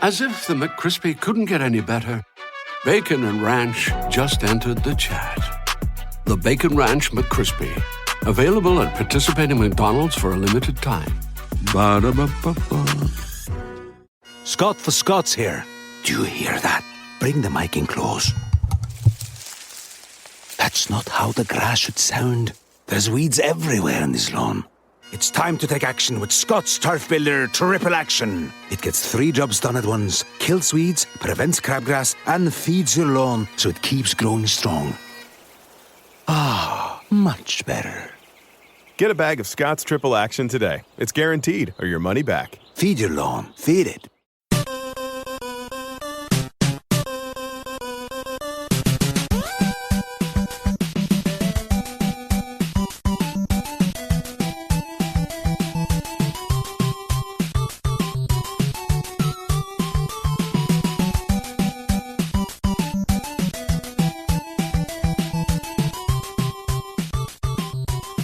As if the McCrispy couldn't get any better, Bacon and Ranch just entered the chat. The Bacon Ranch McCrispy, available at participating McDonald's for a limited time. Ba-da-ba-ba-ba. Scott for Scots here. Do you hear that? Bring the mic in close. That's not how the grass should sound. There's weeds everywhere in this lawn. It's time to take action with Scott's Turf Builder Triple Action. It gets 3 jobs done at once. Kills weeds, prevents crabgrass, and feeds your lawn so it keeps growing strong. Ah, much better. Get a bag of Scott's Triple Action today. It's guaranteed, or your money back. Feed your lawn. Feed it.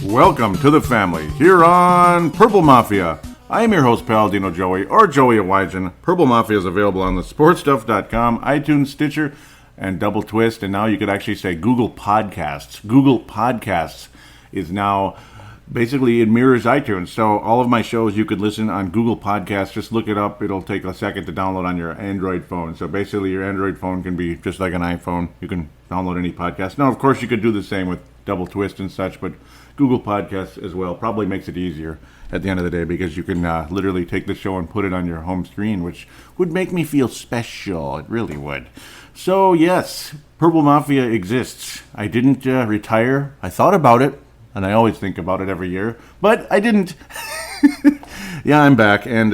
Welcome to the family here on Purple Mafia. I am your host, Paladino Joey, or Joey Awajan. Purple Mafia is available on the sportstuff.com, iTunes, Stitcher, and Double Twist. And now you could actually say Google Podcasts. Google Podcasts is now basically, it mirrors iTunes. So all of my shows you could listen on Google Podcasts. Just look it up. It'll take a second to download on your Android phone. So basically your Android phone can be just like an iPhone. You can download any podcast. Now, of course, you could do the same with Double Twist and such, but Google Podcasts as well probably makes it easier at the end of the day because you can literally take the show and put it on your home screen, which would make me feel special. It really would. So, yes, Purple Mafia exists. I didn't retire. I thought about it, and I always think about it every year, but I didn't. Yeah, I'm back, and,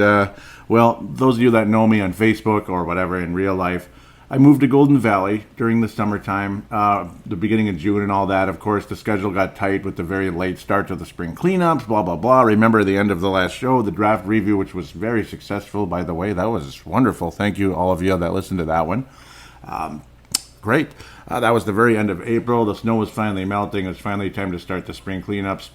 well, those of you that know me on Facebook or whatever in real life, I moved to Golden Valley during the summertime, the beginning of June and all that. Of course, the schedule got tight with the very late start to the spring cleanups, blah, blah, blah. Remember the end of the last show, the draft review, which was very successful, by the way. That was wonderful. Thank you, all of you that listened to that one. Great. That was the very end of April. The snow was finally melting. It was finally time to start the spring cleanups.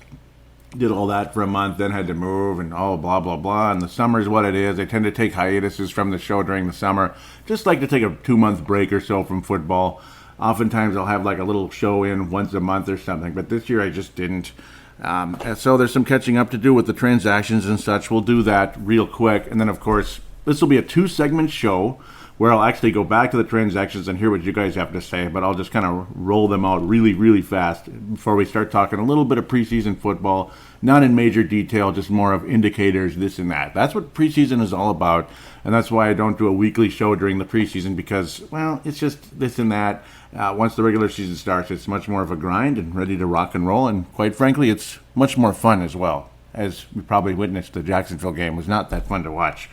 Did all that for a month, then had to move, and blah, blah, blah. And the summer is what it is. I tend to take hiatuses from the show during the summer. Just like to take a 2-month break or so from football. Oftentimes I'll have like a little show in once a month or something, but this year I just didn't. And so there's some catching up to do with the transactions and such. We'll do that real quick. And then, of course, this will be a 2-segment show where I'll actually go back to the transactions and hear what you guys have to say, but I'll just kind of roll them out really, really fast before we start talking a little bit of preseason football, not in major detail, just more of indicators, this and that. That's what preseason is all about, and that's why I don't do a weekly show during the preseason because, well, it's just this and that. Once the regular season starts, it's much more of a grind and ready to rock and roll, and quite frankly, it's much more fun as well. As we probably witnessed, the Jacksonville game was not that fun to watch.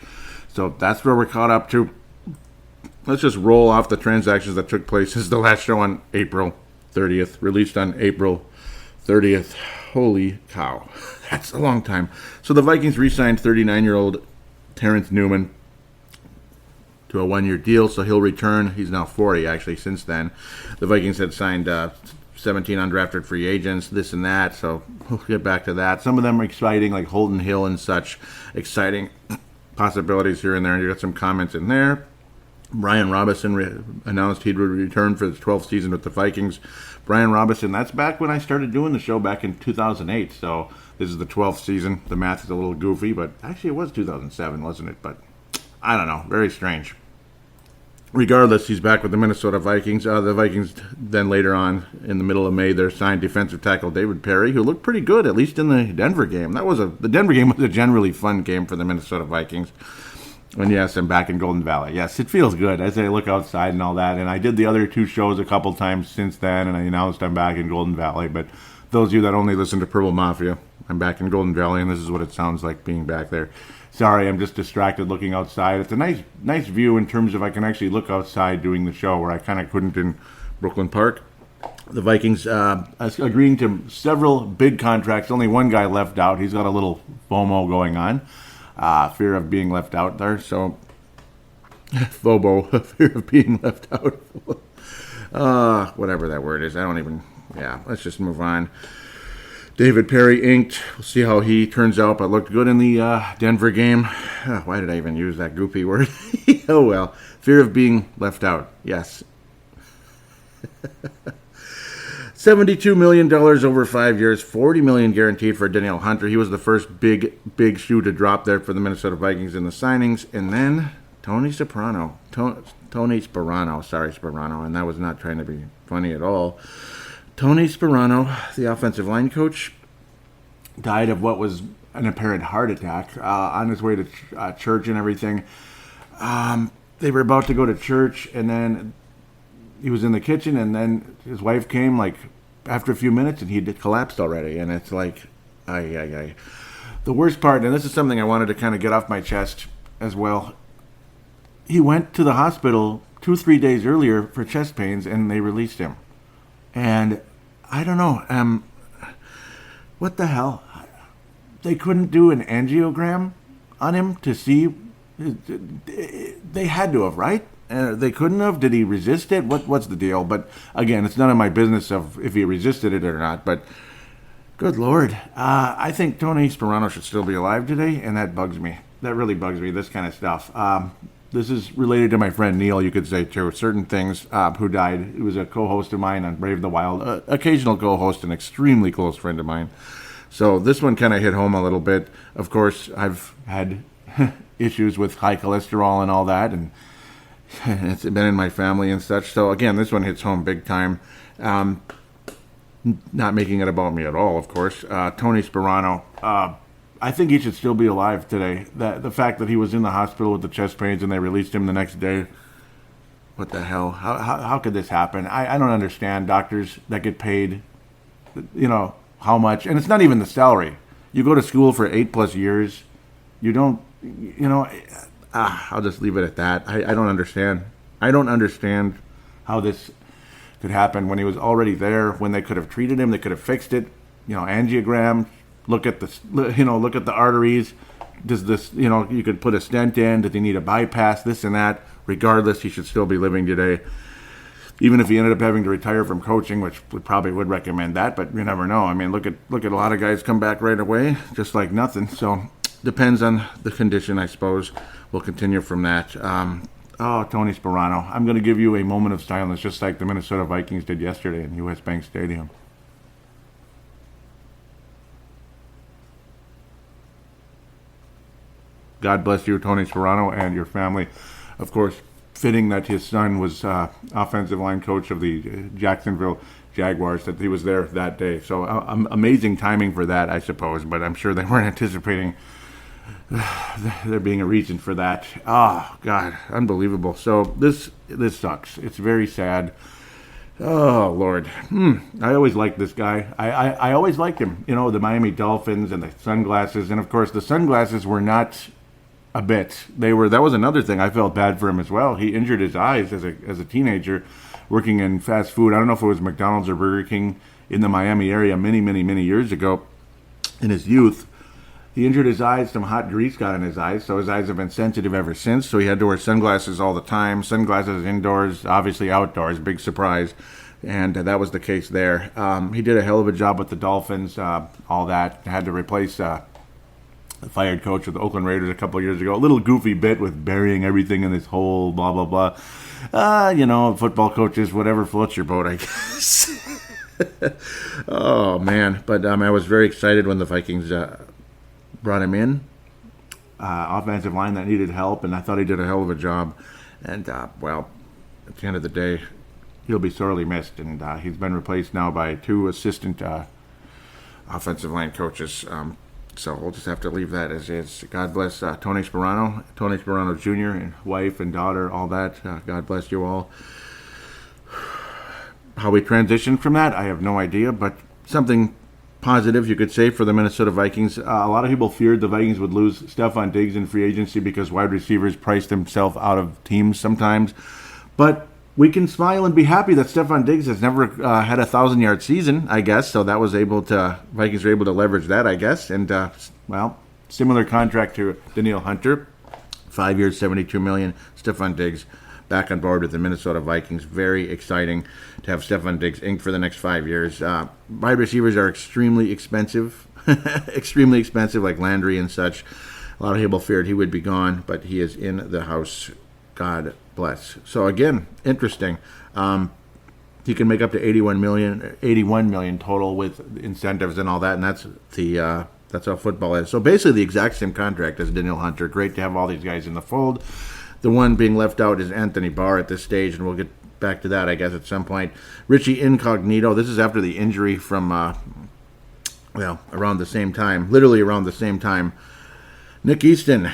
So that's where we're caught up to. Let's just roll off the transactions that took place. This is the last show on April 30th, released on April 30th. Holy cow. That's a long time. So the Vikings re-signed 39-year-old Terrence Newman to a 1-year deal, so he'll return. He's now 40, actually, since then. The Vikings had signed 17 undrafted free agents, this and that, so we'll get back to that. Some of them are exciting, like Holton Hill and such. Exciting possibilities here and there, and you got some comments in there. Brian Robinson announced he'd return for his 12th season with the Vikings. Brian Robinson, that's back when I started doing the show back in 2008. So this is the 12th season. The math is a little goofy, but actually it was 2007, wasn't it? But I don't know. Very strange. Regardless, he's back with the Minnesota Vikings. The Vikings then later on, in the middle of May, they signed defensive tackle David Perry, who looked pretty good, at least in the Denver game. The Denver game was a generally fun game for the Minnesota Vikings. And yes, I'm back in Golden Valley. Yes, it feels good as I look outside and all that. And I did the other 2 shows a couple times since then, and I announced I'm back in Golden Valley. But those of you that only listen to Purple Mafia, I'm back in Golden Valley, and this is what it sounds like being back there. Sorry, I'm just distracted looking outside. It's a nice view in terms of I can actually look outside doing the show, where I kind of couldn't in Brooklyn Park. The Vikings agreeing to several big contracts. Only one guy left out. He's got a little FOMO going on. Fear of being left out there. So, FOBO, fear of being left out. Whatever that word is. Let's just move on. David Perry inked. We'll see how he turns out, but looked good in the Denver game. Why did I even use that goofy word? Oh well. Fear of being left out. Yes. $72 million over 5 years, $40 million guaranteed for Danielle Hunter. He was the first big shoe to drop there for the Minnesota Vikings in the signings. And then Tony Sparano, and that was not trying to be funny at all. Tony Sparano, the offensive line coach, died of what was an apparent heart attack on his way to church and everything. They were about to go to church, and then he was in the kitchen, and then his wife came, like, after a few minutes, and he collapsed already. And it's like, The worst part, and this is something I wanted to kind of get off my chest as well, he went to the hospital 2-3 days earlier for chest pains, and they released him. And I don't know, what the hell? They couldn't do an angiogram on him to see. They had to have, right? They couldn't have. Did he resist it? What's the deal? But again, it's none of my business of if he resisted it or not. But good Lord, I think Tony Sparano should still be alive today, and that bugs me. That really bugs me. This kind of stuff. This is related to my friend Neil, you could say, too. Certain things, who died. He was a co-host of mine on Brave the Wild. Occasional co-host, an extremely close friend of mine. So this one kind of hit home a little bit. Of course, I've had issues with high cholesterol and all that, and it's been in my family and such. So again, this one hits home big time. Not making it about me at all, of course. Tony Sparano, I think he should still be alive today. The fact that he was in the hospital with the chest pains and they released him the next day. What the hell? How could this happen? I don't understand doctors that get paid, how much. And it's not even the salary. You go to school for 8+ years. You don't, I'll just leave it at that. I don't understand. I don't understand how this could happen when he was already there, when they could have treated him, they could have fixed it. Angiogram. Look at the arteries. Does this, you could put a stent in. Does he need a bypass? This and that. Regardless, he should still be living today. Even if he ended up having to retire from coaching, which we probably would recommend that, but you never know. I mean, look at a lot of guys come back right away, just like nothing. So depends on the condition, I suppose. We'll continue from that. Tony Sparano. I'm going to give you a moment of silence, just like the Minnesota Vikings did yesterday in U.S. Bank Stadium. God bless you, Tony Sparano, and your family. Of course, fitting that his son was offensive line coach of the Jacksonville Jaguars, that he was there that day. So amazing timing for that, I suppose, but I'm sure they weren't anticipating there being a reason for that. Oh, God, unbelievable. So this sucks. It's very sad. Oh, Lord. I always liked this guy. I always liked him. The Miami Dolphins and the sunglasses. And, of course, the sunglasses were not a bit. That was another thing. I felt bad for him as well. He injured his eyes as a teenager working in fast food. I don't know if it was McDonald's or Burger King in the Miami area many years ago in his youth. He injured his eyes. Some hot grease got in his eyes, so his eyes have been sensitive ever since. So he had to wear sunglasses all the time. Sunglasses indoors, obviously outdoors. Big surprise. And that was the case there. He did a hell of a job with the Dolphins, all that. Had to replace the fired coach with the Oakland Raiders a couple of years ago. A little goofy bit with burying everything in this hole, blah, blah, blah. Football coaches, whatever floats your boat, I guess. Oh, man. But I was very excited when the Vikings brought him in. Offensive line that needed help, and I thought he did a hell of a job. And, at the end of the day, he'll be sorely missed. And he's been replaced now by 2 assistant offensive line coaches. So we'll just have to leave that as is. God bless Tony Sparano Jr., and wife and daughter, all that. God bless you all. How we transition from that, I have no idea, but something positive, you could say, for the Minnesota Vikings. A lot of people feared the Vikings would lose Stephon Diggs in free agency because wide receivers priced themselves out of teams sometimes. But we can smile and be happy that Stephon Diggs has never had a 1,000-yard season, I guess. So that was Vikings were able to leverage that, I guess. And, similar contract to Danielle Hunter, 5 years, $72 million. Stephon Diggs, back on board with the Minnesota Vikings. Very exciting to have Stefan Diggs inked for the next 5 years. Wide receivers are extremely expensive, extremely expensive, like Landry and such. A lot of people feared he would be gone, but he is in the house. God bless. So again, interesting. He can make up to 81 million total with incentives and all that, and that's how football is. So basically the exact same contract as Danielle Hunter. Great to have all these guys in the fold. The one being left out is Anthony Barr at this stage, and we'll get back to that, I guess, at some point. Richie Incognito, this is after the injury from, around the same time, literally around the same time. Nick Easton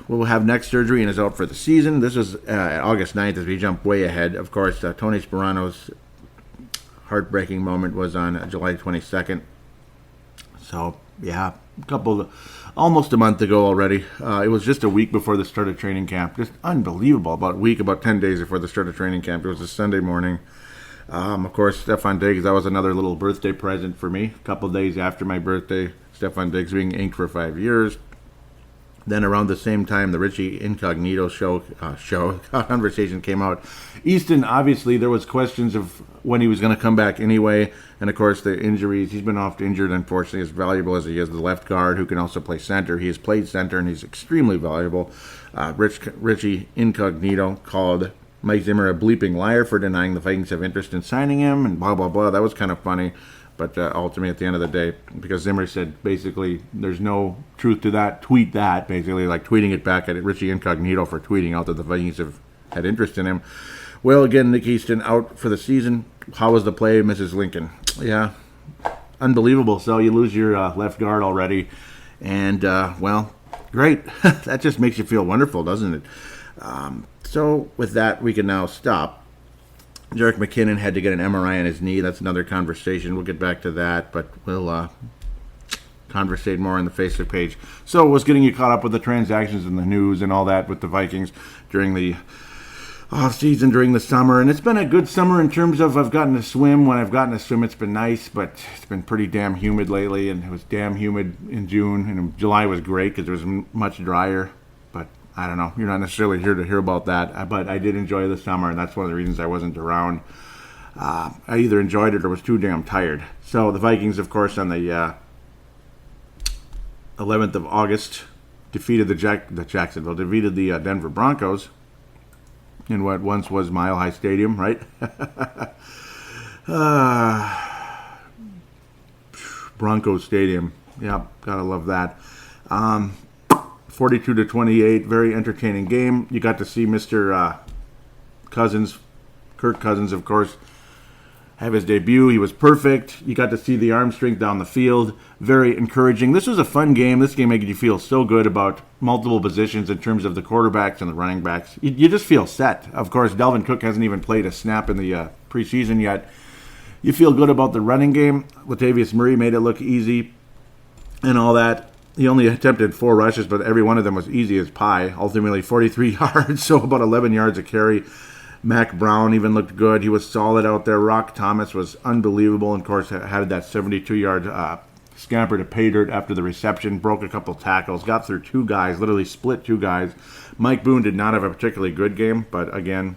will have neck surgery and is out for the season. This was August 9th as we jump way ahead. Of course, Tony Sperano's heartbreaking moment was on July 22nd. So, yeah, almost a month ago already. It was just a week before the start of training camp. Just unbelievable. About 10 days before the start of training camp. It was a Sunday morning. Of course, Stefan Diggs, that was another little birthday present for me. A couple days after my birthday, Stefan Diggs being inked for 5 years. Then around the same time, the Richie Incognito show conversation came out. Easton, obviously, there was questions of when he was going to come back anyway. And, of course, the injuries. He's been oft injured, unfortunately, as valuable as he is, the left guard who can also play center. He has played center, and he's extremely valuable. Richie Incognito called Mike Zimmer a bleeping liar for denying the Vikings have interest in signing him, and blah, blah, blah. That was kind of funny. But ultimately, at the end of the day, because Zimmer said basically there's no truth to that, tweet that, basically, like tweeting it back at Richie Incognito for tweeting out that the Vikings have had interest in him. Well, again, Nick Easton out for the season. How was the play, Mrs. Lincoln? Yeah, unbelievable. So you lose your left guard already. And, great. That just makes you feel wonderful, doesn't it? So with that, we can now stop. Jerick McKinnon had to get an MRI on his knee. That's another conversation. We'll get back to that, but we'll conversate more on the Facebook page. So, what's getting you caught up with the transactions and the news and all that with the Vikings during the off-season, during the summer? And it's been a good summer in terms of I've gotten to swim. When I've gotten to swim, it's been nice, but it's been pretty damn humid lately, and it was damn humid in June. And July was great because it was much drier. I don't know. You're not necessarily here to hear about that, but I did enjoy the summer, and that's one of the reasons I wasn't around. I either enjoyed it or was too damn tired. So the Vikings, of course, on the 11th of August, defeated the Denver Broncos in what once was Mile High Stadium, right? Broncos Stadium. Yeah, gotta love that. 42-28, very entertaining game. You got to see Mr. Cousins, Kirk Cousins, of course, have his debut. He was perfect. You got to see the arm strength down the field. Very encouraging. This was a fun game. This game made you feel so good about multiple positions in terms of the quarterbacks and the running backs. You just feel set. Of course, Dalvin Cook hasn't even played a snap in the preseason yet. You feel good about the running game. Latavius Murray made it look easy and all that. He only attempted 4 rushes, but every one of them was easy as pie. Ultimately, 43 yards, so about 11 yards a carry. Mac Brown even looked good. He was solid out there. Rock Thomas was unbelievable. And, of course, had that 72-yard scamper to pay dirt after the reception. Broke a couple tackles. Got through 2 guys. Literally split 2 guys. Mike Boone did not have a particularly good game. But, again,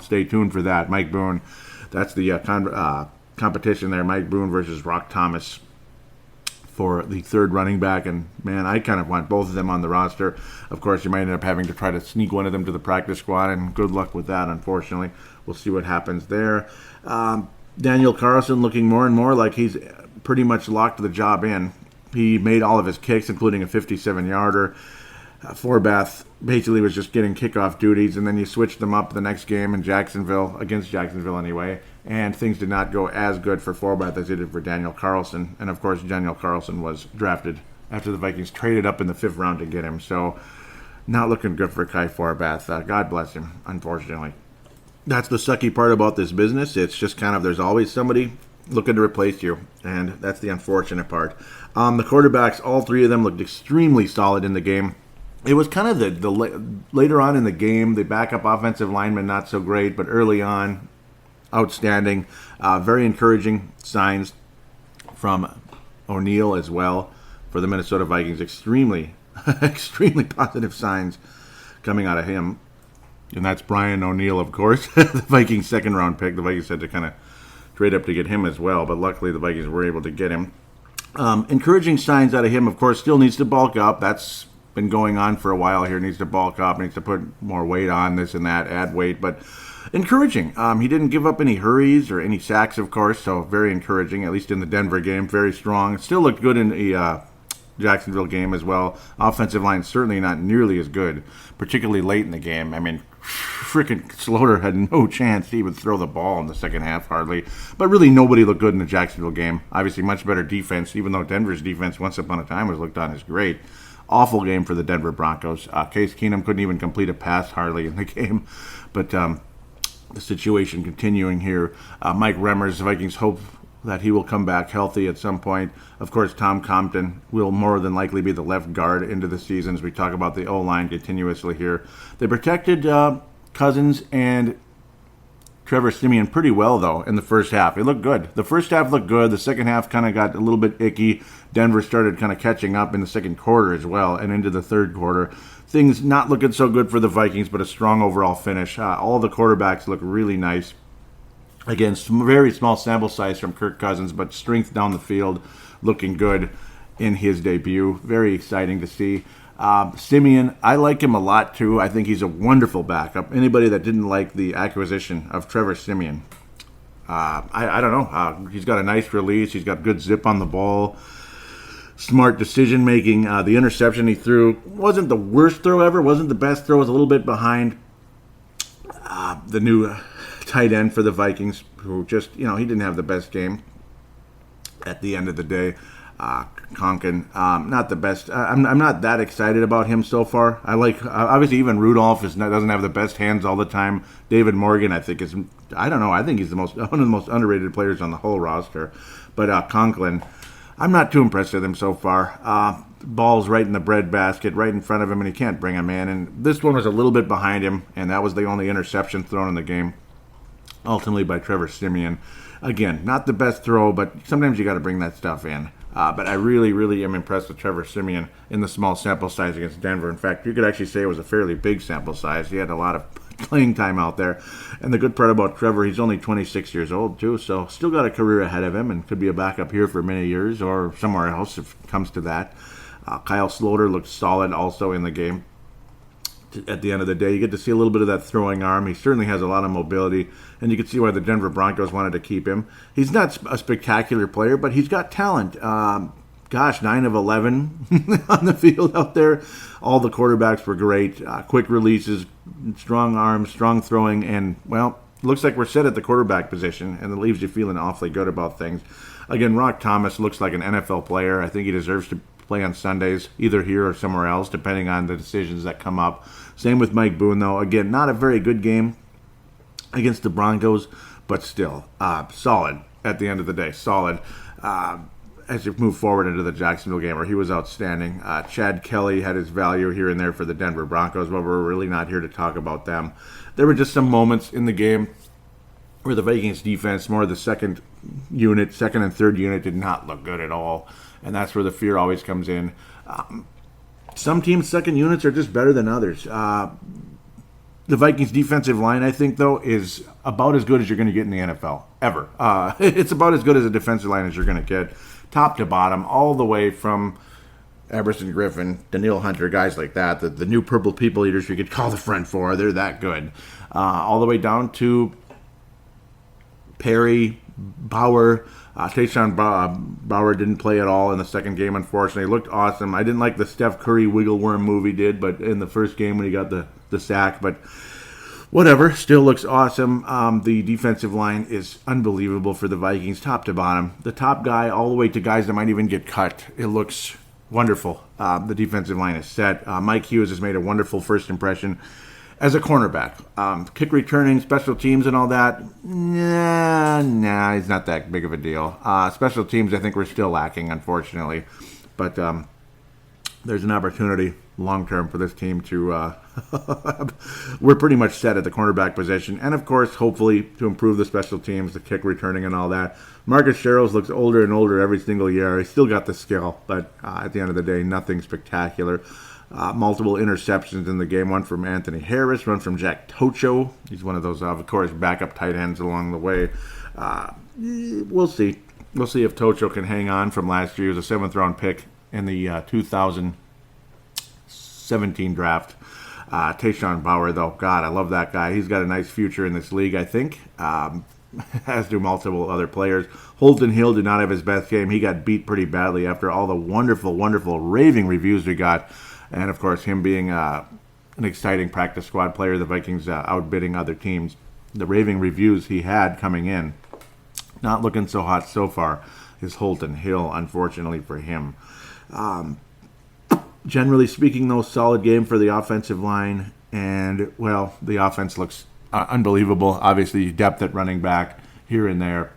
stay tuned for that. Mike Boone, that's the competition there. Mike Boone versus Rock Thomas for the third running back, and man, I kind of want both of them on the roster. Of course, you might end up having to try to sneak one of them to the practice squad, and good luck with that, unfortunately. We'll see what happens there. Daniel Carlson looking more and more like he's pretty much locked the job in. He made all of his kicks, including a 57-yarder. Forbath basically was just getting kickoff duties, and then you switched them up the next game in Jacksonville, against Jacksonville anyway, and things did not go as good for Forbath as they did for Daniel Carlson. And, of course, Daniel Carlson was drafted after the Vikings traded up in the 5th round to get him. So, not looking good for Kai Forbath. God bless him, unfortunately. That's the sucky part about this business. It's just kind of there's always somebody looking to replace you, and that's the unfortunate part. The quarterbacks, all 3 of them looked extremely solid in the game. It was kind of the later on in the game, the backup offensive lineman not so great, but early on, outstanding. Very encouraging signs from O'Neal as well for the Minnesota Vikings. Extremely, extremely positive signs coming out of him. And that's Brian O'Neill, of course, the Vikings' second-round pick. The Vikings had to kind of trade up to get him as well, but luckily the Vikings were able to get him. Encouraging signs out of him, of course, still needs to bulk up. That's been going on for a while here. Needs to bulk up, needs to put more weight on, this and that, add weight. But encouraging. He didn't give up any hurries or any sacks, of course, so very encouraging, at least in the Denver game. Very strong. Still looked good in the Jacksonville game as well. Offensive line certainly not nearly as good, particularly late in the game. I mean, freaking Slaughter had no chance to even throw the ball in the second half, hardly. But really, nobody looked good in the Jacksonville game. Obviously, much better defense, even though Denver's defense once upon a time was looked on as great. Awful game for the Denver Broncos. Case Keenum couldn't even complete a pass, hardly, in the game. But the situation continuing here. Mike Remmers, the Vikings hope that he will come back healthy at some point. Of course, Tom Compton will more than likely be the left guard into the season as we talk about the O-line continuously here. They protected Cousins and Trevor Siemian pretty well, though, in the first half. It looked good. The first half looked good. The second half kind of got a little bit icky. Denver started kind of catching up in the second quarter as well and into the third quarter. Things not looking so good for the Vikings, but a strong overall finish. All the quarterbacks look really nice. Again, very small sample size from Kirk Cousins, but strength down the field, looking good in his debut. Very exciting to see. Siemian, I like him a lot too. I think he's a wonderful backup. Anybody that didn't like the acquisition of Trevor Siemian, I don't know. He's got a nice release. He's got good zip on the ball. Smart decision making. The interception he threw wasn't the worst throw ever. Wasn't the best throw. Was a little bit behind the new tight end for the Vikings, who just, he didn't have the best game at the end of the day. Conkin, not the best. I'm not that excited about him so far. I like, obviously, even Rudolph doesn't have the best hands all the time. David Morgan, I think, I think he's one of the most underrated players on the whole roster. But Conklin, I'm not too impressed with him so far. Ball's right in the breadbasket, right in front of him, and he can't bring him in. And this one was a little bit behind him, and that was the only interception thrown in the game, ultimately by Trevor Siemian. Again, not the best throw, but sometimes you got to bring that stuff in. But I really, really am impressed with Trevor Siemian in the small sample size against Denver. In fact, you could actually say it was a fairly big sample size. He had a lot of playing time out there. And the good part about Trevor, he's only 26 years old, too, so still got a career ahead of him and could be a backup here for many years or somewhere else if it comes to that. Kyle Slaughter looked solid also in the game. At the end of the day, you get to see a little bit of that throwing arm. He certainly has a lot of mobility, and you can see why the Denver Broncos wanted to keep him. He's not a spectacular player, but he's got talent. 9 of 11 on the field out there. All the quarterbacks were great. Quick releases, strong arms, strong throwing, and, looks like we're set at the quarterback position, and it leaves you feeling awfully good about things. Again, Rock Thomas looks like an NFL player. I think he deserves to play on Sundays, either here or somewhere else, depending on the decisions that come up. Same with Mike Boone, though. Again, not a very good game against the Broncos, but still solid at the end of the day. Solid as you move forward into the Jacksonville game, where he was outstanding. Chad Kelly had his value here and there for the Denver Broncos, but we're really not here to talk about them. There were just some moments in the game where the Vikings defense, more of the second and third unit, did not look good at all. And that's where the fear always comes in. Some teams' second units are just better than others. The Vikings' defensive line, I think, though, is about as good as you're going to get in the NFL, ever. It's about as good as a defensive line as you're going to get, top to bottom, all the way from Everson Griffin, Daniil Hunter, guys like that, the new purple people eaters you could call the front four. They're that good. All the way down to Perry, Bauer. Tayshaun Bauer didn't play at all in the second game, unfortunately. He looked awesome. I didn't like the Steph Curry wiggle worm move he did, but in the first game when he got the sack, but whatever, still looks awesome. The defensive line is unbelievable for the Vikings, top to bottom. The top guy all the way to guys that might even get cut. It looks wonderful. The defensive line is set. Mike Hughes has made a wonderful first impression as a cornerback. Kick returning, special teams and all that, nah, he's not that big of a deal. Special teams, I think we're still lacking, unfortunately. But there's an opportunity long-term for this team to... we're pretty much set at the cornerback position. And, of course, hopefully to improve the special teams, the kick returning and all that. Marcus Sherrills looks older and older every single year. He's still got the skill, but at the end of the day, nothing spectacular. Multiple interceptions in the game, one from Anthony Harris, one from Jack Tocho. He's one of those, of course, backup tight ends along the way. We'll see. We'll see if Tocho can hang on from last year. He was a 7th-round pick in the 2017 draft. Tayshawn Bauer, though, God, I love that guy. He's got a nice future in this league, I think, as do multiple other players. Holton Hill did not have his best game. He got beat pretty badly after all the wonderful, wonderful raving reviews we got. And, of course, him being an exciting practice squad player, the Vikings outbidding other teams. The raving reviews he had coming in, not looking so hot so far, is Holton Hill, unfortunately for him. Generally speaking, though, solid game for the offensive line. And, well, the offense looks unbelievable. Obviously, depth at running back here and there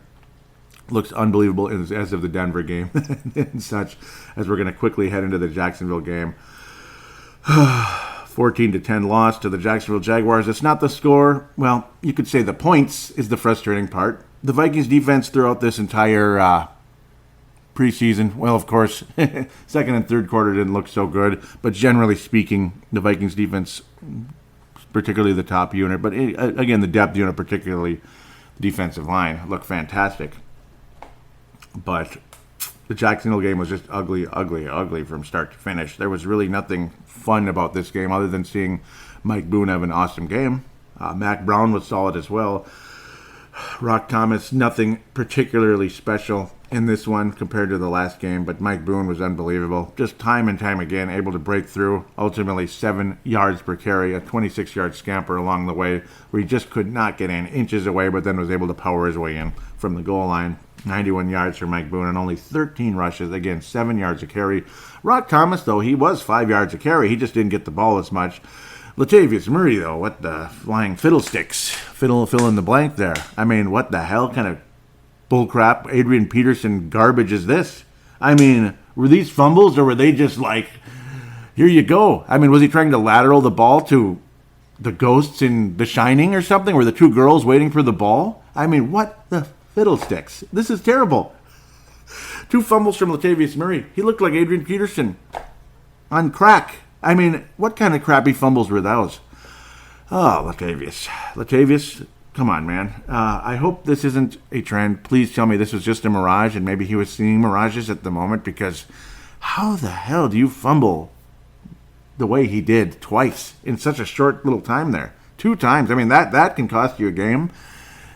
looks unbelievable as of the Denver game and such, as we're going to quickly head into the Jacksonville game. 14-10 loss to the Jacksonville Jaguars. It's not the score. Well, you could say the points is the frustrating part. The Vikings defense throughout this entire preseason, well, of course, second and third quarter didn't look so good. But generally speaking, the Vikings defense, particularly the top unit, but again, the depth unit, particularly the defensive line, looked fantastic. But the Jacksonville game was just ugly, ugly, ugly from start to finish. There was really nothing fun about this game other than seeing Mike Boone have an awesome game. Mac Brown was solid as well. Rock Thomas, nothing particularly special in this one compared to the last game, but Mike Boone was unbelievable. Just time and time again, able to break through. Ultimately, 7 yards per carry, a 26-yard scamper along the way, where he just could not get in, inches away, but then was able to power his way in from the goal line. 91 yards for Mike Boone and only 13 rushes. Again, 7 yards a carry. Rock Thomas, though, he was 5 yards a carry. He just didn't get the ball as much. Latavius Murray, though, what the flying fiddlesticks. Fill in the blank there. I mean, what the hell kind of bullcrap Adrian Peterson garbage is this? I mean, were these fumbles or were they just like, here you go? I mean, was he trying to lateral the ball to the ghosts in The Shining or something? Were the two girls waiting for the ball? I mean, what the fiddlesticks? This is terrible. 2 fumbles from Latavius Murray. He looked like Adrian Peterson on crack. I mean, what kind of crappy fumbles were those? Oh, Latavius, come on, man. I hope this isn't a trend. Please tell me this was just a mirage and maybe he was seeing mirages at the moment, because how the hell do you fumble the way he did twice in such a short little time there? 2 times. I mean, that can cost you a game.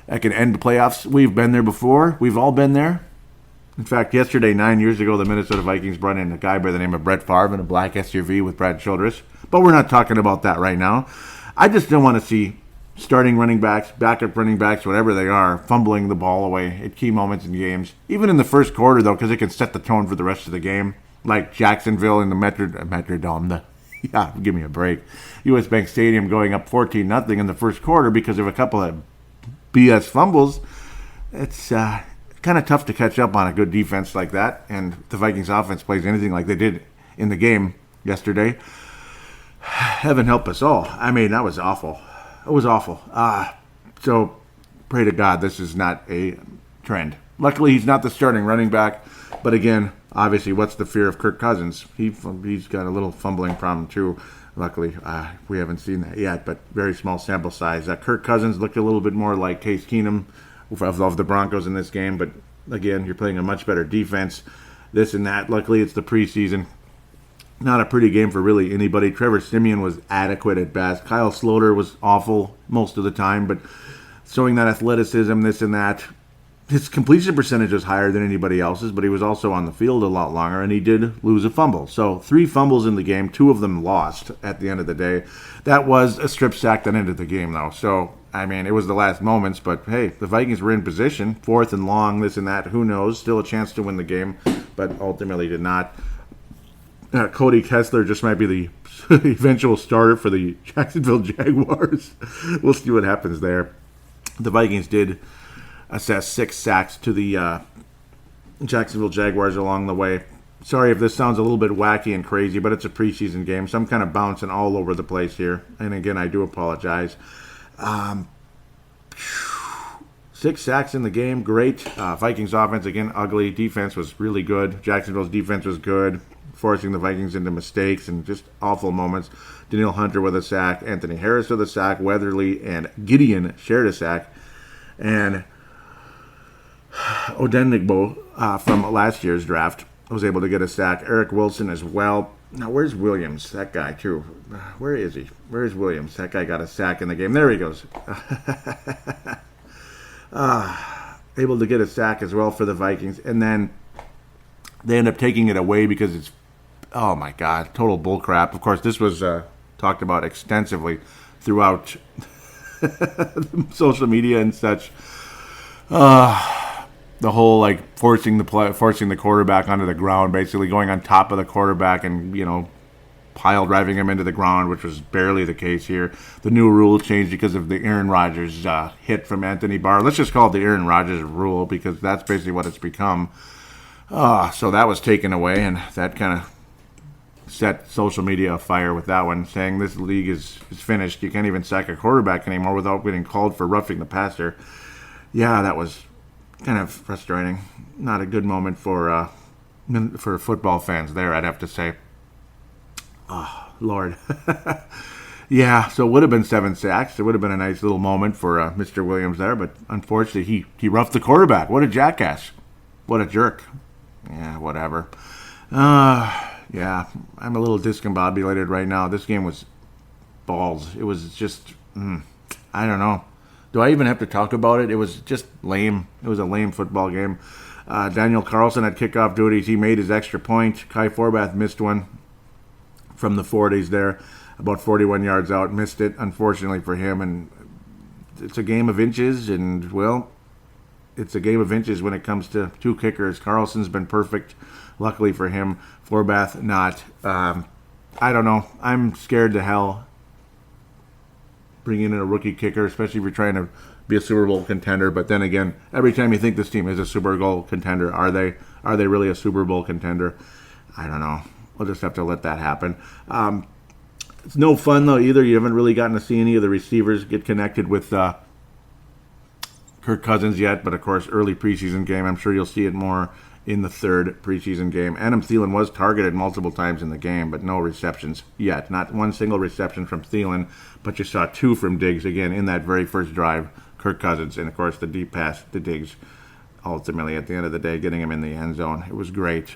That can end the playoffs. We've been there before. We've all been there. In fact, yesterday, 9 years ago, the Minnesota Vikings brought in a guy by the name of Brett Favre in a black SUV with Brad Childress. But we're not talking about that right now. I just don't want to see starting running backs, backup running backs, whatever they are, fumbling the ball away at key moments in games. Even in the first quarter, though, because it can set the tone for the rest of the game. Like Jacksonville in the Metrodome. Yeah, give me a break. U.S. Bank Stadium going up 14-0 in the first quarter because of a couple of BS fumbles. It's kind of tough to catch up on a good defense like that, and the Vikings offense plays anything like they did in the game yesterday. Heaven help us all. I mean, that was awful. It was awful. So pray to God this is not a trend. Luckily, he's not the starting running back, but again, obviously, what's the fear of Kirk Cousins? He's got a little fumbling problem too. Luckily, we haven't seen that yet, but very small sample size. Kirk Cousins looked a little bit more like Case Keenum of the Broncos in this game, but again, you're playing a much better defense, this and that. Luckily, it's the preseason. Not a pretty game for really anybody. Trevor Siemian was adequate at best. Kyle Sloter was awful most of the time, but showing that athleticism, this and that. His completion percentage was higher than anybody else's, but he was also on the field a lot longer, and he did lose a fumble. So 3 fumbles in the game, 2 of them lost at the end of the day. That was a strip sack that ended the game, though. So, I mean, it was the last moments, but hey, the Vikings were in position, 4th and long, this and that. Who knows? Still a chance to win the game, but ultimately did not. Cody Kessler just might be the eventual starter for the Jacksonville Jaguars. We'll see what happens there. The Vikings did assess 6 sacks to the Jacksonville Jaguars along the way. Sorry if this sounds a little bit wacky and crazy, but it's a preseason game, so I'm kind of bouncing all over the place here. And again, I do apologize. 6 sacks in the game, great. Vikings offense, again, ugly. Defense was really good. Jacksonville's defense was good. forcing the Vikings into mistakes and just awful moments. Daniil Hunter with a sack, Anthony Harris with a sack, Weatherly and Gideon shared a sack, and Odenigbo from last year's draft was able to get a sack. Eric Wilson as well. Now, where's Williams? That guy, too. Where is he? Where's Williams? That guy got a sack in the game. There he goes. Able to get a sack as well for the Vikings. And then they end up taking it away because it's, oh my God, total bullcrap. Of course, this was talked about extensively throughout social media and such. The whole forcing the quarterback onto the ground, basically going on top of the quarterback and pile driving him into the ground, which was barely the case here. The new rule changed because of the Aaron Rodgers hit from Anthony Barr. Let's just call it the Aaron Rodgers rule because that's basically what it's become. So that was taken away, and that kind of set social media afire with that one, saying this league is finished. You can't even sack a quarterback anymore without getting called for roughing the passer. Yeah, that was kind of frustrating. Not a good moment for football fans there, I'd have to say. Oh, Lord. Yeah, so it would have been 7 sacks. It would have been a nice little moment for Mr. Williams there, but unfortunately he roughed the quarterback. What a jackass. What a jerk. Yeah, whatever. Yeah, I'm a little discombobulated right now. This game was balls. It was just, I don't know. Do I even have to talk about it? It was just lame. It was a lame football game. Daniel Carlson had kickoff duties. He made his extra point. Kai Forbath missed one from the 40s there, about 41 yards out. Missed it, unfortunately for him. And it's a game of inches, and, well, it's a game of inches when it comes to 2 kickers. Carlson's been perfect, luckily for him. Forbath not. I don't know. I'm scared to hell bringing in a rookie kicker, especially if you're trying to be a Super Bowl contender. But then again, every time you think this team is a Super Bowl contender, are they really a Super Bowl contender? I don't know. We'll just have to let that happen. It's no fun, though, either. You haven't really gotten to see any of the receivers get connected with Kirk Cousins yet. But, of course, early preseason game, I'm sure you'll see it more in the 3rd preseason game. Adam Thielen was targeted multiple times in the game, but no receptions yet. Not one single reception from Thielen, but you saw 2 from Diggs, again, in that very first drive. Kirk Cousins, and, of course, the deep pass to Diggs, ultimately, at the end of the day, getting him in the end zone. It was great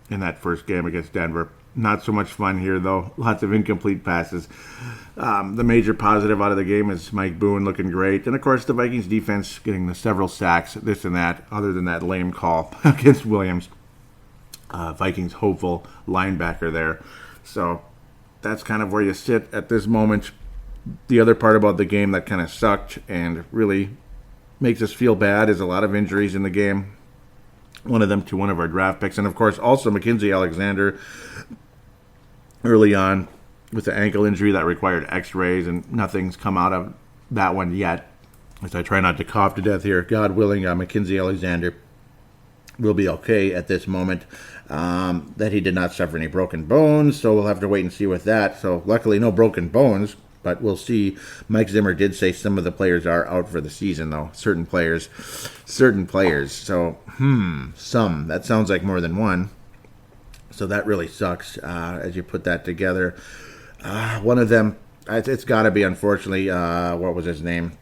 in that first game against Denver. Not so much fun here, though. Lots of incomplete passes. The major positive out of the game is Mike Boone looking great. And, of course, the Vikings defense getting the several sacks, this and that, other than that lame call against Williams. Vikings hopeful linebacker there. So that's kind of where you sit at this moment. The other part about the game that kind of sucked and really makes us feel bad is a lot of injuries in the game. One of them to one of our draft picks. And, of course, also Mackenzie Alexander early on with the ankle injury that required x-rays, and nothing's come out of that one yet. As I try not to cough to death here, God willing, Mackenzie Alexander will be okay at this moment. That he did not suffer any broken bones, so we'll have to wait and see with that. So luckily no broken bones, but we'll see. Mike Zimmer did say some of the players are out for the season, though. Certain players. So, some. That sounds like more than one. So that really sucks as you put that together. One of them, it's got to be, unfortunately, what was his name?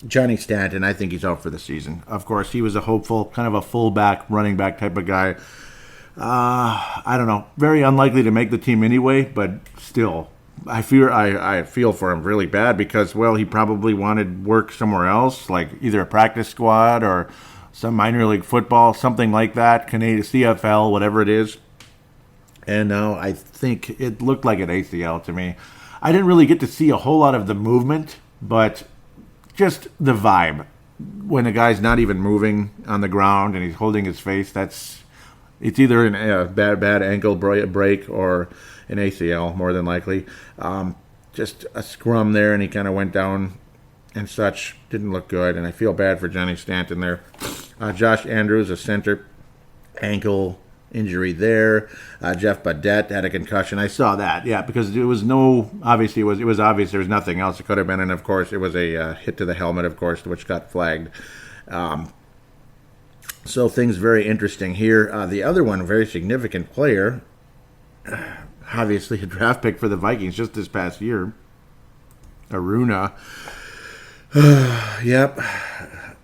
Johnny Stanton. I think he's out for the season. Of course, he was a hopeful, kind of a fullback, running back type of guy. I don't know. Very unlikely to make the team anyway, but still, I feel for him really bad because, well, he probably wanted work somewhere else, like either a practice squad or some minor league football, something like that, Canadian CFL, whatever it is. And now I think it looked like an ACL to me. I didn't really get to see a whole lot of the movement, but just the vibe. When a guy's not even moving on the ground and he's holding his face, it's either a bad ankle break or an ACL, more than likely. Just a scrum there, and he kind of went down and such. Didn't look good, and I feel bad for Johnny Stanton there. Josh Andrews, a center, ankle injury there. Jeff Badette had a concussion. I saw that, yeah, because it was obviously it was obvious there was nothing else it could have been, and of course it was a hit to the helmet, of course, which got flagged. So things very interesting here. The other one, very significant player, obviously a draft pick for the Vikings just this past year. Aruna. Yep.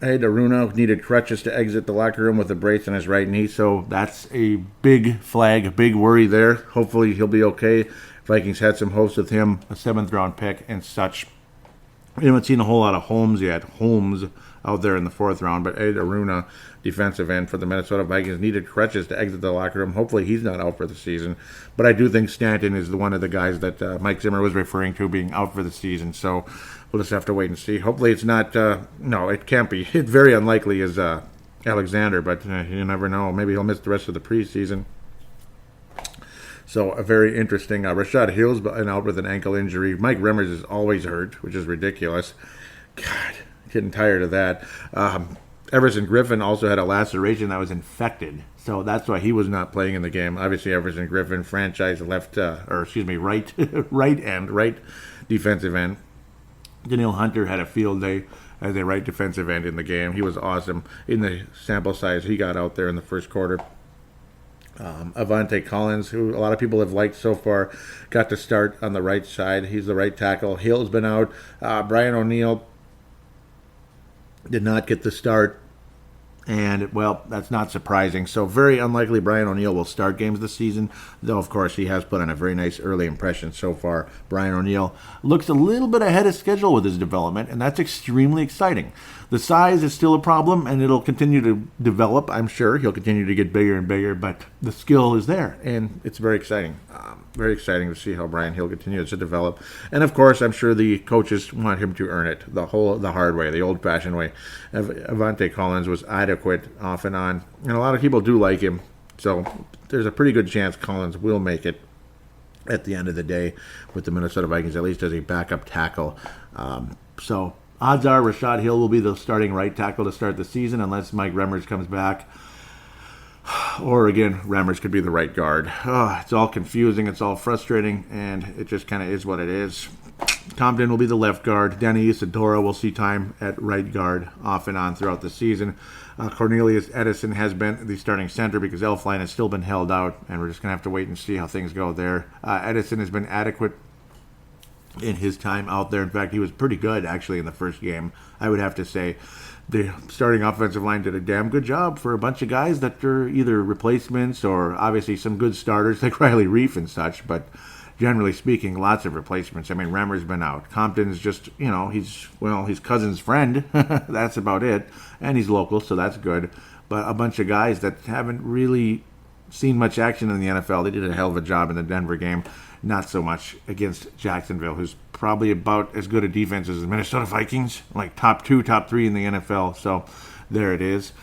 Ed Aruna needed crutches to exit the locker room with a brace on his right knee, so that's a big flag, a big worry there. Hopefully he'll be okay. Vikings had some hopes with him, a 7th-round pick and such. We haven't seen a whole lot of Holmes yet. Holmes out there in the 4th round, but Ed Aruna, defensive end for the Minnesota Vikings, needed crutches to exit the locker room. Hopefully he's not out for the season. But I do think Stanton is one of the guys that Mike Zimmer was referring to being out for the season, so we'll just have to wait and see. Hopefully it's not, no, it can't be. It's very unlikely as Alexander, but you never know. Maybe he'll miss the rest of the preseason. So a very interesting. Rashad Hill's been out with an ankle injury. Mike Remmers is always hurt, which is ridiculous. God, getting tired of that. Everson Griffin also had a laceration that was infected, so that's why he was not playing in the game. Obviously, Everson Griffin, franchise right defensive end. Daniil Hunter had a field day as a right defensive end in the game. He was awesome in the sample size he got out there in the first quarter. Avante Collins, who a lot of people have liked so far, got to start on the right side. He's the right tackle. Hill's been out. Brian O'Neill did not get the start. And, well, that's not surprising. So very unlikely Brian O'Neill will start games this season, though, of course, he has put on a very nice early impression so far. Brian O'Neill looks a little bit ahead of schedule with his development, and that's extremely exciting. The size is still a problem, and it'll continue to develop, I'm sure. He'll continue to get bigger and bigger, but the skill is there, and it's very exciting. Very exciting to see how Brian Hill continues to develop. And, of course, I'm sure the coaches want him to earn it the hard way, the old-fashioned way. Avante Collins was adequate off and on, and a lot of people do like him. So there's a pretty good chance Collins will make it at the end of the day with the Minnesota Vikings, at least as a backup tackle. So odds are Rashad Hill will be the starting right tackle to start the season unless Mike Remmers comes back. Or, again, Remmers could be the right guard. It's all confusing. It's all frustrating, and it just kind of is what it is. Compton will be the left guard. Danny Isadora will see time at right guard off and on throughout the season. Cornelius Edison has been the starting center because Elflein has still been held out, and we're just going to have to wait and see how things go there. Edison has been adequate in his time out there. In fact, he was pretty good, actually, in the first game, I would have to say. The starting offensive line did a damn good job for a bunch of guys that are either replacements or obviously some good starters like Riley Reef and such, but generally speaking, lots of replacements. I mean, Remmer's been out. Compton's just, he's cousin's friend. That's about it. And he's local, so that's good. But a bunch of guys that haven't really seen much action in the NFL. They did a hell of a job in the Denver game. Not so much against Jacksonville, who's probably about as good a defense as the Minnesota Vikings, like top 2, top 3 in the NFL. So there it is.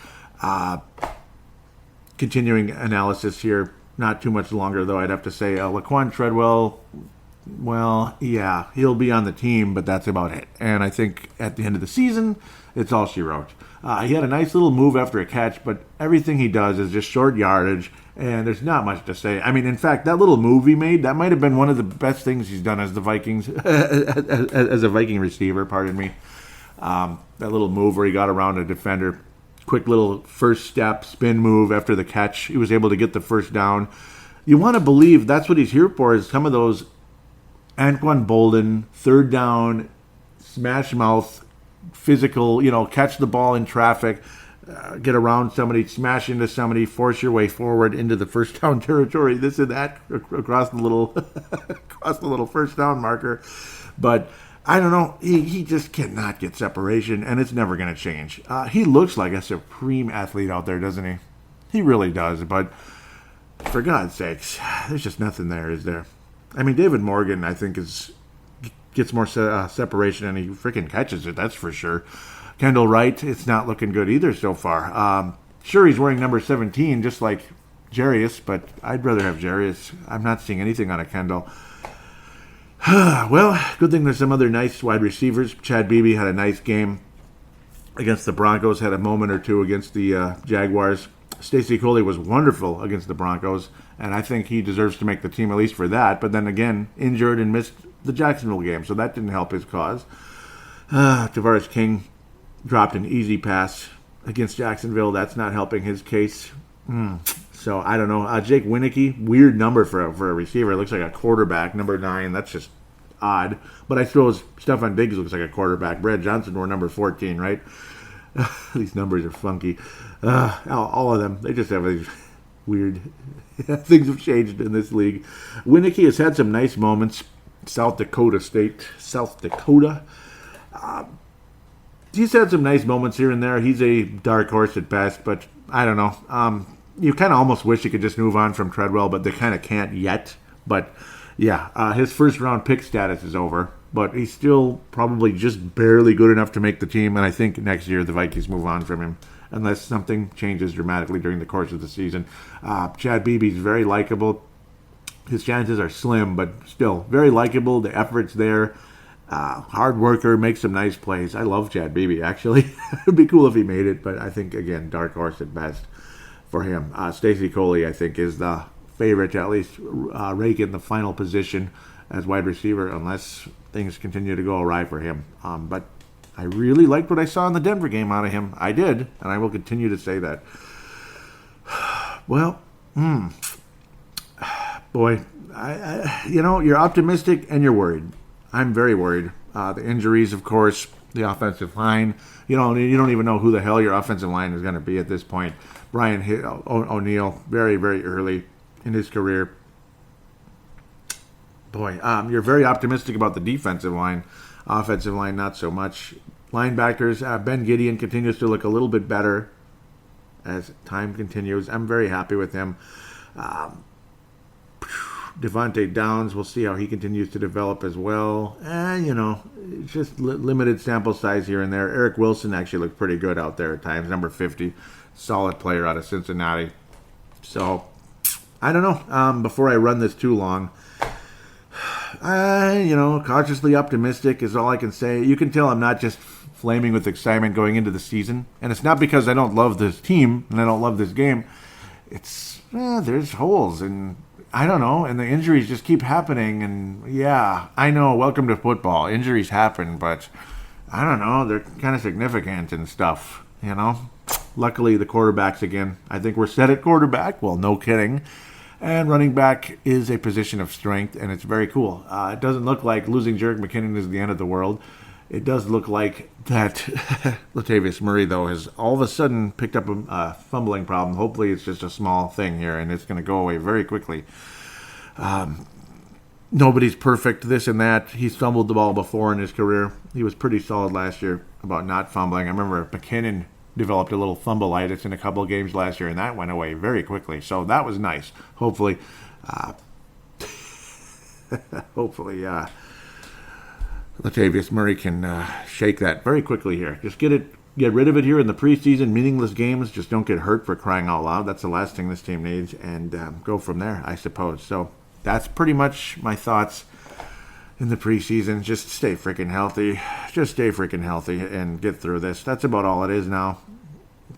Continuing analysis here, not too much longer, though, I'd have to say. Laquan Treadwell, well, yeah, he'll be on the team, but that's about it. And I think at the end of the season, it's all she wrote. He had a nice little move after a catch, but everything he does is just short yardage, and there's not much to say. I mean, in fact, that little move he made, that might have been one of the best things he's done as the Vikings, as a Viking receiver, pardon me. That little move where he got around a defender, quick little first step, spin move after the catch. He was able to get the first down. You want to believe that's what he's here for, is some of those Anquan Bolden, third down, smash mouth, physical, catch the ball in traffic, get around somebody, smash into somebody, force your way forward into the first down territory, this and that, across the little first down marker. But I don't know, he just cannot get separation, and it's never going to change. He looks like a supreme athlete out there, doesn't he? He really does, but for God's sakes, there's just nothing there, is there? I mean, David Morgan, I think, gets more separation, and he freaking catches it, that's for sure. Kendall Wright, it's not looking good either so far. Sure, he's wearing number 17, just like Jarius, but I'd rather have Jarius. I'm not seeing anything out of Kendall. Well, good thing there's some other nice wide receivers. Chad Beebe had a nice game against the Broncos, had a moment or two against the Jaguars. Stacey Coley was wonderful against the Broncos, and I think he deserves to make the team at least for that, but then again, injured and missed the Jacksonville game, so that didn't help his cause. Tavares King dropped an easy pass against Jacksonville. That's not helping his case. So I don't know. Jake Winicky, weird number for a receiver. It looks like a quarterback, number 9. That's just odd. But I suppose Stephon Diggs looks like a quarterback. Brad Johnson wore number 14, right? These numbers are funky. All of them. They just have these weird things have changed in this league. Winicky has had some nice moments. South Dakota. He's had some nice moments here and there. He's a dark horse at best, but I don't know. You kind of almost wish you could just move on from Treadwell, but they kind of can't yet. But yeah, his first round pick status is over, but he's still probably just barely good enough to make the team, and I think next year the Vikings move on from him unless something changes dramatically during the course of the season. Chad Beebe's very likable. His chances are slim, but still very likable. The effort's there. Hard worker, makes some nice plays. I love Chad Beebe, actually. It'd be cool if he made it, but I think, again, dark horse at best for him. Stacey Coley, I think, is the favorite to at least rake in the final position as wide receiver unless things continue to go awry for him. But I really liked what I saw in the Denver game out of him. I did, and I will continue to say that. Well, boy, you're optimistic and you're worried. I'm very worried. The injuries, of course, the offensive line. You don't even know who the hell your offensive line is going to be at this point. Brian O'Neill, very, very early in his career. Boy, you're very optimistic about the defensive line. Offensive line, not so much. Linebackers, Ben Gideon continues to look a little bit better as time continues. I'm very happy with him. Devontae Downs, we'll see how he continues to develop as well. It's just limited sample size here and there. Eric Wilson actually looked pretty good out there at times. Number 50, solid player out of Cincinnati. So, I don't know. Before I run this too long, cautiously optimistic is all I can say. You can tell I'm not just flaming with excitement going into the season. And it's not because I don't love this team and I don't love this game. It's, there's holes and I don't know, and the injuries just keep happening, and yeah, I know, welcome to football. Injuries happen, but I don't know, they're kind of significant and stuff, Luckily, the quarterbacks again. I think we're set at quarterback. Well, no kidding. And running back is a position of strength, and it's very cool. It doesn't look like losing Jerick McKinnon is the end of the world. It does look like that Latavius Murray, though, has all of a sudden picked up a fumbling problem. Hopefully it's just a small thing here, and it's going to go away very quickly. Nobody's perfect, this and that. He's fumbled the ball before in his career. He was pretty solid last year about not fumbling. I remember McKinnon developed a little fumbleitis in a couple of games last year, and that went away very quickly. So that was nice. Hopefully, Latavius Murray can shake that very quickly here. Just get rid of it here in the preseason. Meaningless games. Just don't get hurt, for crying out loud. That's the last thing this team needs, and go from there, I suppose. So that's pretty much my thoughts in the preseason. Just stay freaking healthy. Just stay freaking healthy and get through this. That's about all it is now.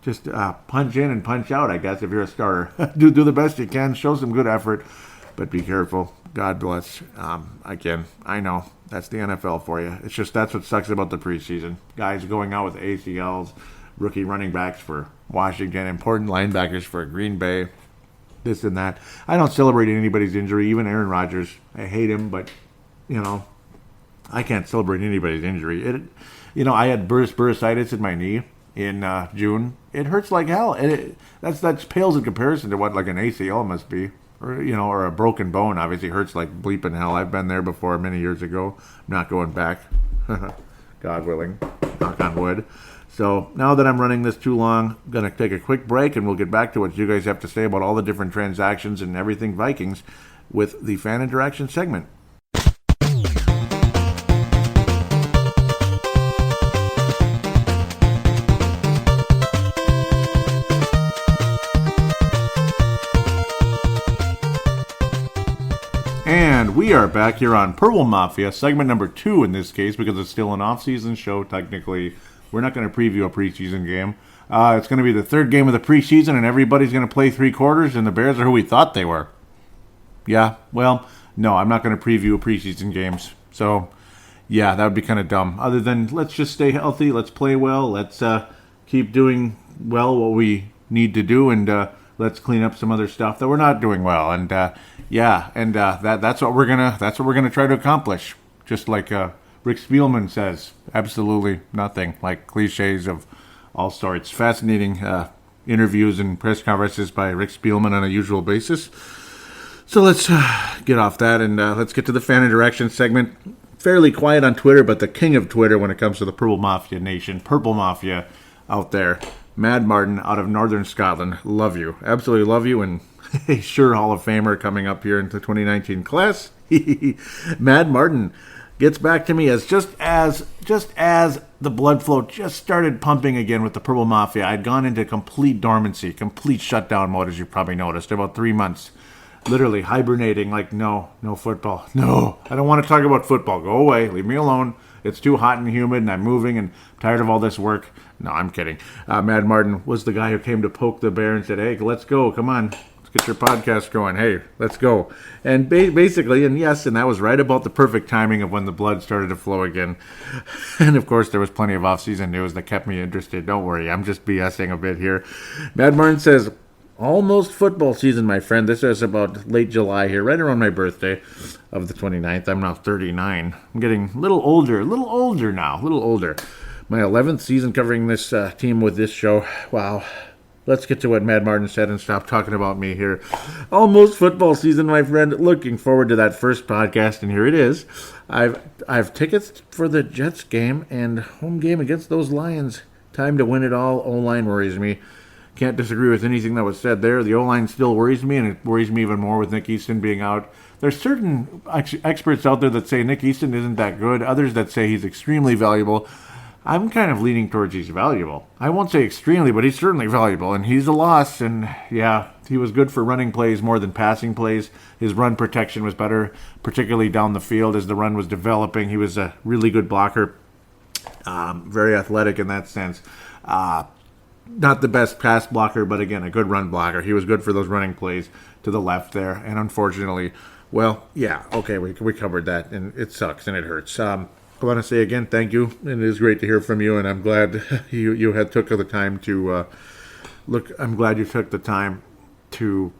Just punch in and punch out, I guess, if you're a starter. do the best you can. Show some good effort, but be careful. God bless. Again, I know that's the NFL for you. It's just that's what sucks about the preseason. Guys going out with ACLs, rookie running backs for Washington, important linebackers for Green Bay, this and that. I don't celebrate anybody's injury, even Aaron Rodgers. I hate him, but, I can't celebrate anybody's injury. I had bursitis in my knee in June. It hurts like hell. And that pales in comparison to what like an ACL must be. Or a broken bone obviously hurts like bleeping hell. I've been there before many years ago. I'm not going back. God willing. Knock on wood. So now that I'm running this too long, I'm going to take a quick break and we'll get back to what you guys have to say about all the different transactions and everything Vikings with the fan interaction segment. And we are back here on Purple Mafia, segment number 2 in this case, because it's still an off-season show, technically. We're not going to preview a preseason game. It's going to be the third game of the preseason, and everybody's going to play 3 quarters, and the Bears are who we thought they were. Yeah, well, no, I'm not going to preview preseason games. So, yeah, that would be kind of dumb. Other than, let's just stay healthy, let's play well, let's keep doing well what we need to do, and let's clean up some other stuff that we're not doing well. And that's what we're gonna try to accomplish. Just like Rick Spielman says, absolutely nothing, like cliches of all sorts. Fascinating interviews and press conferences by Rick Spielman on a usual basis. So let's get off that and let's get to the fan interaction segment. Fairly quiet on Twitter, but the king of Twitter when it comes to the Purple Mafia Nation, Purple Mafia out there. Mad Martin out of Northern Scotland. Love you. Absolutely love you. And a sure Hall of Famer coming up here into the 2019 class. Mad Martin gets back to me as just as the blood flow just started pumping again with the Purple Mafia. I'd gone into complete dormancy, complete shutdown mode, as you probably noticed, about 3 months. Literally hibernating, like, no football. No, I don't want to talk about football. Go away. Leave me alone. It's too hot and humid, and I'm moving, and I'm tired of all this work. No, I'm kidding. Mad Martin was the guy who came to poke the bear and said, hey, let's go. Come on. Let's get your podcast going. Hey, let's go. And basically, and that was right about the perfect timing of when the blood started to flow again. And, of course, there was plenty of off-season news that kept me interested. Don't worry. I'm just BSing a bit here. Mad Martin says, almost football season, my friend. This is about late July here, right around my birthday of the 29th. I'm now 39. I'm getting a little older now. My 11th season covering this team with this show. Wow. Let's get to what Mad Martin said and stop talking about me here. Almost football season, my friend. Looking forward to that first podcast, and here it is. I've tickets for the Jets game and home game against those Lions. Time to win it all. O-line worries me. Can't disagree with anything that was said there. The O-line still worries me, and it worries me even more with Nick Easton being out. There's certain experts out there that say Nick Easton isn't that good. Others that say he's extremely valuable. I'm kind of leaning towards he's valuable. I won't say extremely, but he's certainly valuable, and he's a loss. And, he was good for running plays more than passing plays. His run protection was better, particularly down the field as the run was developing. He was a really good blocker, very athletic in that sense. Not the best pass blocker, but again, a good run blocker. He was good for those running plays to the left there. And unfortunately, we covered that, and it sucks and it hurts. I want to say again, thank you. And it is great to hear from you, and I'm glad you had took the time to look. I'm glad you took the time to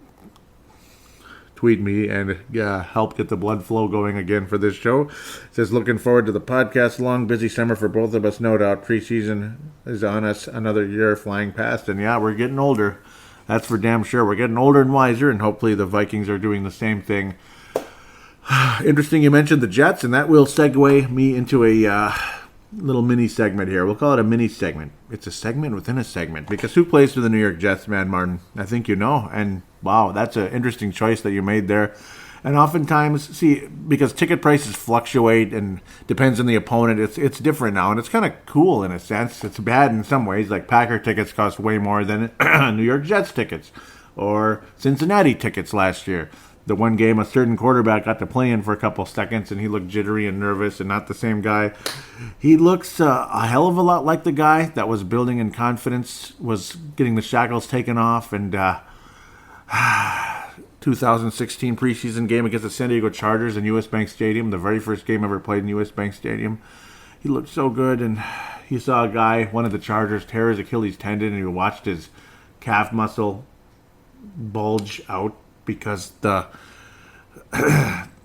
tweet me and help get the blood flow going again for this show. It says, looking forward to the podcast. Long, busy summer for both of us, no doubt. Preseason is on us. Another year flying past. And we're getting older. That's for damn sure. We're getting older and wiser, and hopefully the Vikings are doing the same thing. Interesting you mentioned the Jets, and that will segue me into a little mini segment here. We'll call it a mini segment. It's a segment within a segment, because who plays for the New York Jets, Mad Martin? I think you know. And wow, that's an interesting choice that you made there. And oftentimes, because ticket prices fluctuate and depends on the opponent, it's different now, and it's kind of cool in a sense. It's bad in some ways, like Packer tickets cost way more than New York Jets tickets or Cincinnati tickets last year. The one game a certain quarterback got to play in for a couple seconds, and he looked jittery and nervous and not the same guy. He looks a hell of a lot like the guy that was building in confidence, was getting the shackles taken off, and 2016 preseason game against the San Diego Chargers in U.S. Bank Stadium, the very first game ever played in U.S. Bank Stadium. He looked so good, and you saw a guy, one of the Chargers, tear his Achilles tendon, and you watched his calf muscle bulge out because the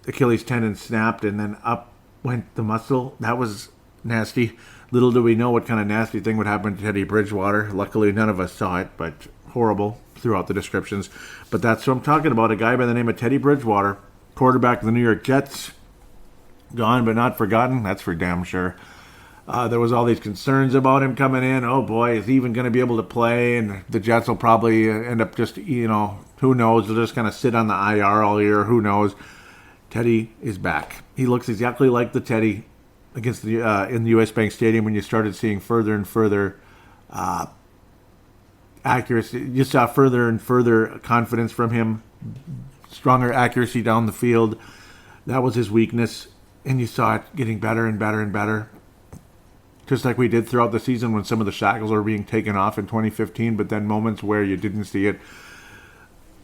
Achilles tendon snapped, and then up went the muscle. That was nasty. Little do we know what kind of nasty thing would happen to Teddy Bridgewater. Luckily, none of us saw it, but horrible throughout the descriptions. But that's what I'm talking about. A guy by the name of Teddy Bridgewater, quarterback of the New York Jets. Gone but not forgotten. That's for damn sure. There was all these concerns about him coming in. Oh, boy, is he even going to be able to play? And the Jets will probably end up just, who knows? They'll just kind of sit on the IR all year. Who knows? Teddy is back. He looks exactly like the Teddy against the in the U.S. Bank Stadium when you started seeing further and further accuracy. You saw further and further confidence from him, stronger accuracy down the field. That was his weakness, and you saw it getting better and better and better. Just like we did throughout the season when some of the shackles were being taken off in 2015, but then moments where you didn't see it.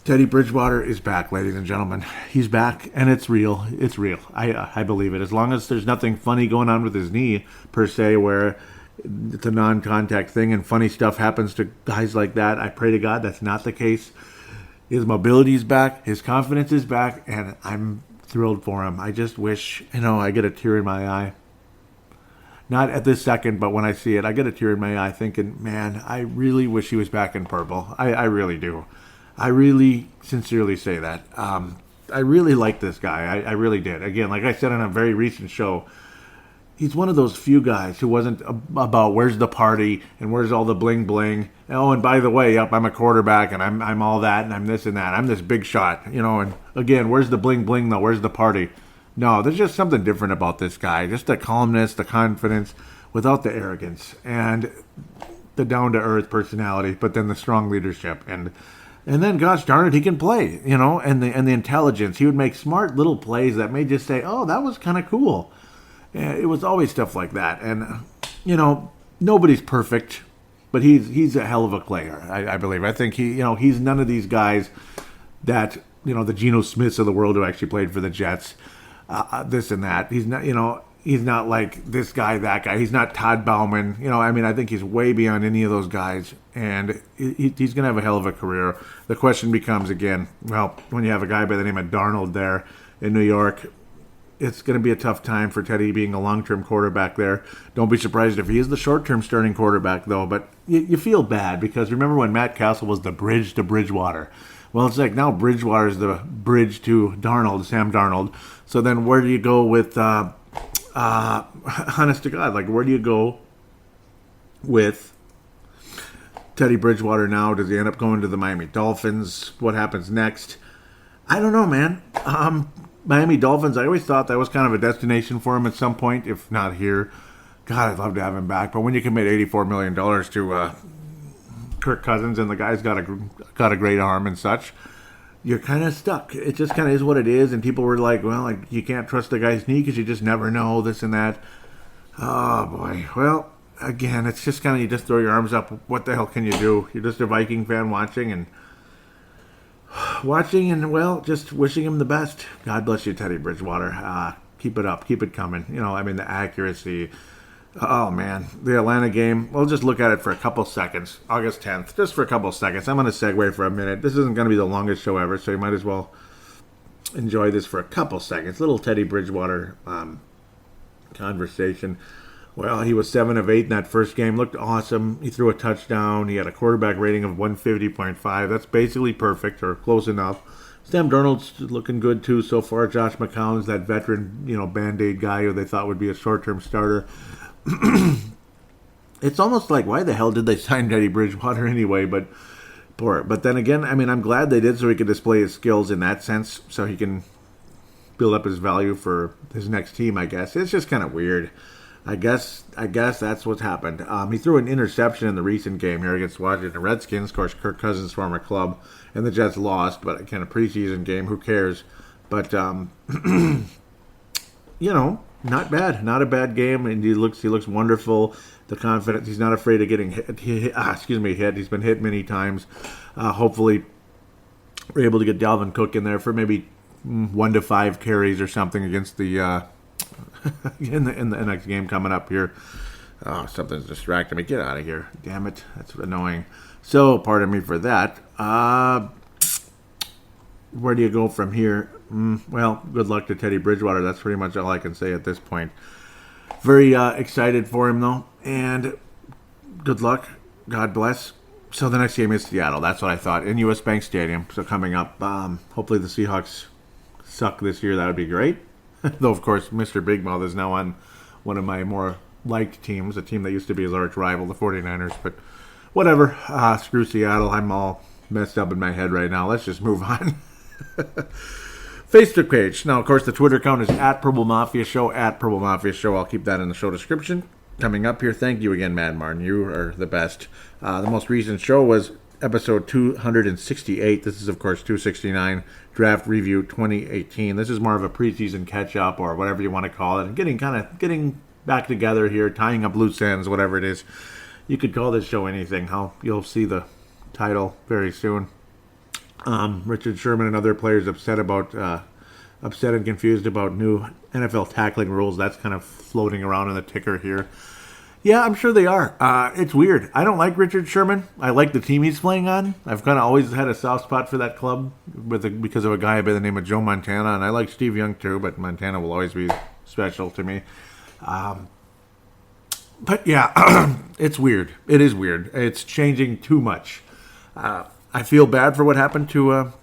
Teddy Bridgewater is back, ladies and gentlemen. He's back, and it's real. It's real. I believe it. As long as there's nothing funny going on with his knee, per se, where it's a non-contact thing and funny stuff happens to guys like that, I pray to God that's not the case. His mobility is back. His confidence is back. And I'm thrilled for him. I just wish, I get a tear in my eye. Not at this second, but when I see it, I get a tear in my eye thinking, man, I really wish he was back in purple. I really do. I really sincerely say that. I really like this guy. I really did. Again, like I said on a very recent show, he's one of those few guys who wasn't about where's the party and where's all the bling bling. Oh, and by the way, I'm a quarterback and I'm all that and I'm this and that. I'm this big shot, and again, where's the bling bling though? Where's the party? No, there's just something different about this guy. Just the calmness, the confidence, without the arrogance, and the down-to-earth personality, but then the strong leadership. And then, gosh darn it, he can play, and the intelligence. He would make smart little plays that made just say, oh, that was kind of cool. And it was always stuff like that. And, nobody's perfect, but he's a hell of a player, I believe. I think he's none of these guys that, the Geno Smiths of the world who actually played for the Jets. This and that. He's not, he's not like this guy, that guy. He's not Todd Bowman. I think he's way beyond any of those guys. And he's going to have a hell of a career. The question becomes, again, well, when you have a guy by the name of Darnold there in New York, it's going to be a tough time for Teddy being a long-term quarterback there. Don't be surprised if he is the short-term starting quarterback, though. But you feel bad because remember when Matt Castle was the bridge to Bridgewater? Well, it's like now Bridgewater is the bridge to Darnold, Sam Darnold. So then where do you go with, honest to God, like where do you go with Teddy Bridgewater now? Does he end up going to the Miami Dolphins? What happens next? I don't know, man. Miami Dolphins, I always thought that was kind of a destination for him at some point, if not here. God, I'd love to have him back. But when you commit $84 million to Kirk Cousins and the guy's got a great arm and such, you're kind of stuck. It just kind of is what it is. And people were like, well, like you can't trust the guy's knee because you just never know this and that. Oh, boy. Well, again, it's just kind of you just throw your arms up. What the hell can you do? You're just a Viking fan watching and, well, just wishing him the best. God bless you, Teddy Bridgewater. Keep it up. Keep it coming. The accuracy. Oh, man. The Atlanta game, we'll just look at it for a couple seconds. August 10th, just for a couple seconds. I'm going to segue for a minute. This isn't going to be the longest show ever, so you might as well enjoy this for a couple seconds. Little Teddy Bridgewater conversation. Well, he was 7 of 8 in that first game. Looked awesome. He threw a touchdown. He had a quarterback rating of 150.5. That's basically perfect or close enough. Sam Darnold's looking good, too, so far. Josh McCown's that veteran, Band-Aid guy who they thought would be a short-term starter. It's almost like, why the hell did they sign Teddy Bridgewater anyway? But then again, I'm glad they did so he could display his skills in that sense, so he can build up his value for his next team, I guess. It's just kind of weird. I guess that's what's happened. He threw an interception in the recent game here against Washington Redskins, of course, Kirk Cousins' former club, and the Jets lost, but again, a preseason game, who cares? But, not bad. Not a bad game, and he looks wonderful. The confidence, he's not afraid of getting hit. Hit. He's been hit many times. Hopefully, we're able to get Dalvin Cook in there for maybe 1 to 5 carries or something against the in the next game coming up here. Oh, something's distracting me. Get out of here. Damn it. That's annoying. So, pardon me for that. Where do you go from here? Well, good luck to Teddy Bridgewater. That's pretty much all I can say at this point. Very excited for him, though. And good luck. God bless. So the next game is Seattle. That's what I thought. In U.S. Bank Stadium. So coming up, hopefully the Seahawks suck this year. That would be great. Though, of course, Mr. Big Mouth is now on one of my more liked teams, a team that used to be his arch rival, the 49ers. But whatever. Screw Seattle. I'm all messed up in my head right now. Let's just move on. Facebook page. Now, of course, the Twitter account is at Purple Mafia Show, at Purple Mafia Show. I'll keep that in the show description. Coming up here, thank you again, Mad Martin. You are the best. The most recent show was episode 268. This is, of course, 269, Draft Review 2018. This is more of a preseason catch-up or whatever you want to call it. Getting back together here, tying up loose ends, whatever it is. You could call this show anything. You'll see the title very soon. Richard Sherman and other players upset and confused about new NFL tackling rules. That's kind of floating around in the ticker here. Yeah, I'm sure they are. It's weird. I don't like Richard Sherman. I like the team he's playing on. I've kind of always had a soft spot for that club because of a guy by the name of Joe Montana, and I like Steve Young too, but Montana will always be special to me. But yeah, it's weird. It is weird. It's changing too much. I feel bad for what happened to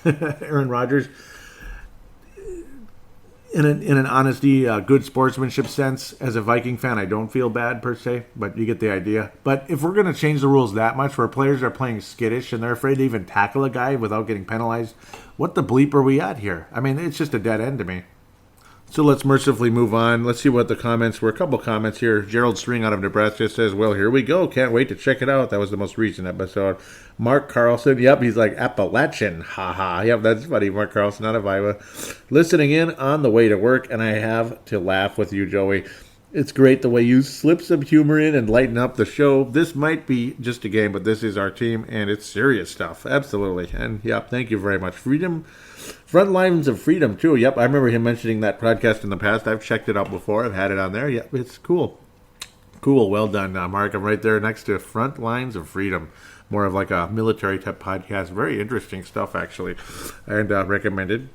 Aaron Rodgers. In an honesty, good sportsmanship sense, as a Viking fan, I don't feel bad per se, but you get the idea. But if we're going to change the rules that much, where players are playing skittish and they're afraid to even tackle a guy without getting penalized, what the bleep are we at here? I mean, it's just a dead end to me. So let's mercifully move on. Let's see what the comments were. A couple comments here. Gerald String out of Nebraska says, well, here we go. Can't wait to check it out. That was the most recent episode. Mark Carlson. Yep, he's like Appalachian. Haha. Yep, that's funny. Mark Carlson out of Iowa. Listening in on the way to work, and I have to laugh with you, Joey. It's great the way you slip some humor in and lighten up the show. This might be just a game, but this is our team, and it's serious stuff. Absolutely. And, yep, thank you very much. Front Lines of Freedom, too. Yep, I remember him mentioning that podcast in the past. I've checked it out before. I've had it on there. Yep, it's cool. Cool. Well done, Mark. I'm right there next to Front Lines of Freedom. More of like a military-type podcast. Very interesting stuff, actually. And recommended.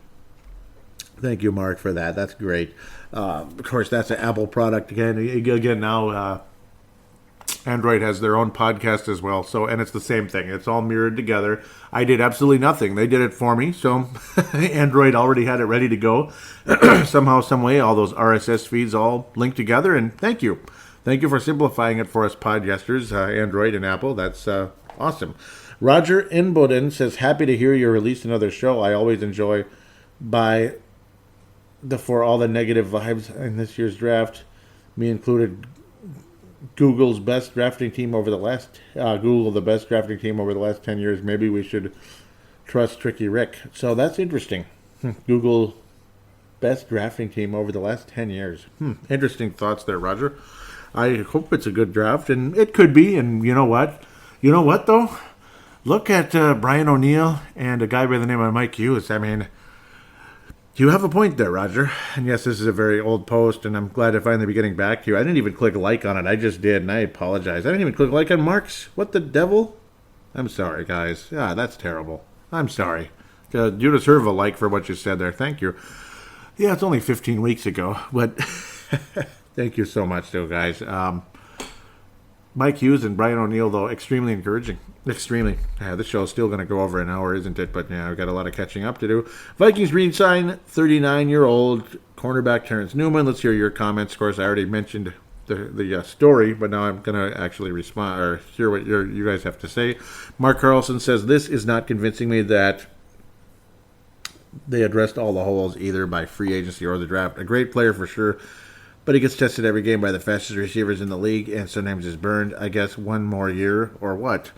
Thank you, Mark, for that. That's great. Of course, that's an Apple product. Again, now Android has their own podcast as well. So, and it's the same thing. It's all mirrored together. I did absolutely nothing. They did it for me. So Android already had it ready to go. Somehow, some way, all those RSS feeds all linked together. And thank you. Thank you for simplifying it for us podcasters, Android and Apple. That's awesome. Roger Inboden says, happy to hear you released another show. I always enjoy for all the negative vibes in this year's draft, me included. Google's best drafting team over the last the best drafting team over the last 10 years. Maybe we should trust Tricky Rick. So that's interesting. Google best drafting team over the last 10 years. Interesting thoughts there, Roger. I hope it's a good draft, and it could be. And you know what? You know what though? Look at Brian O'Neill and a guy by the name of Mike Hughes. I mean, you have a point there, Roger. And yes, this is a very old post, and I'm glad to finally be getting back to you. I didn't even click like on it. I just did, and I apologize. I didn't even click like on Mark's. What the devil? I'm sorry, guys. Yeah, that's terrible. I'm sorry. You deserve a like for what you said there. Thank you. Yeah, it's only 15 weeks ago, but thank you so much, though, guys. Mike Hughes and Brian O'Neill, though, extremely encouraging. Extremely. This show's still going to go over an hour, isn't it? But yeah, I've got a lot of catching up to do. Vikings green sign, 39-year-old cornerback Terrence Newman. Let's hear your comments. Of course, I already mentioned the story, but now I'm going to actually respond or hear what you guys have to say. Mark Carlson says, this is not convincing me that they addressed all the holes either by free agency or the draft. A great player for sure, but he gets tested every game by the fastest receivers in the league and sometimes is burned. I guess one more year or what?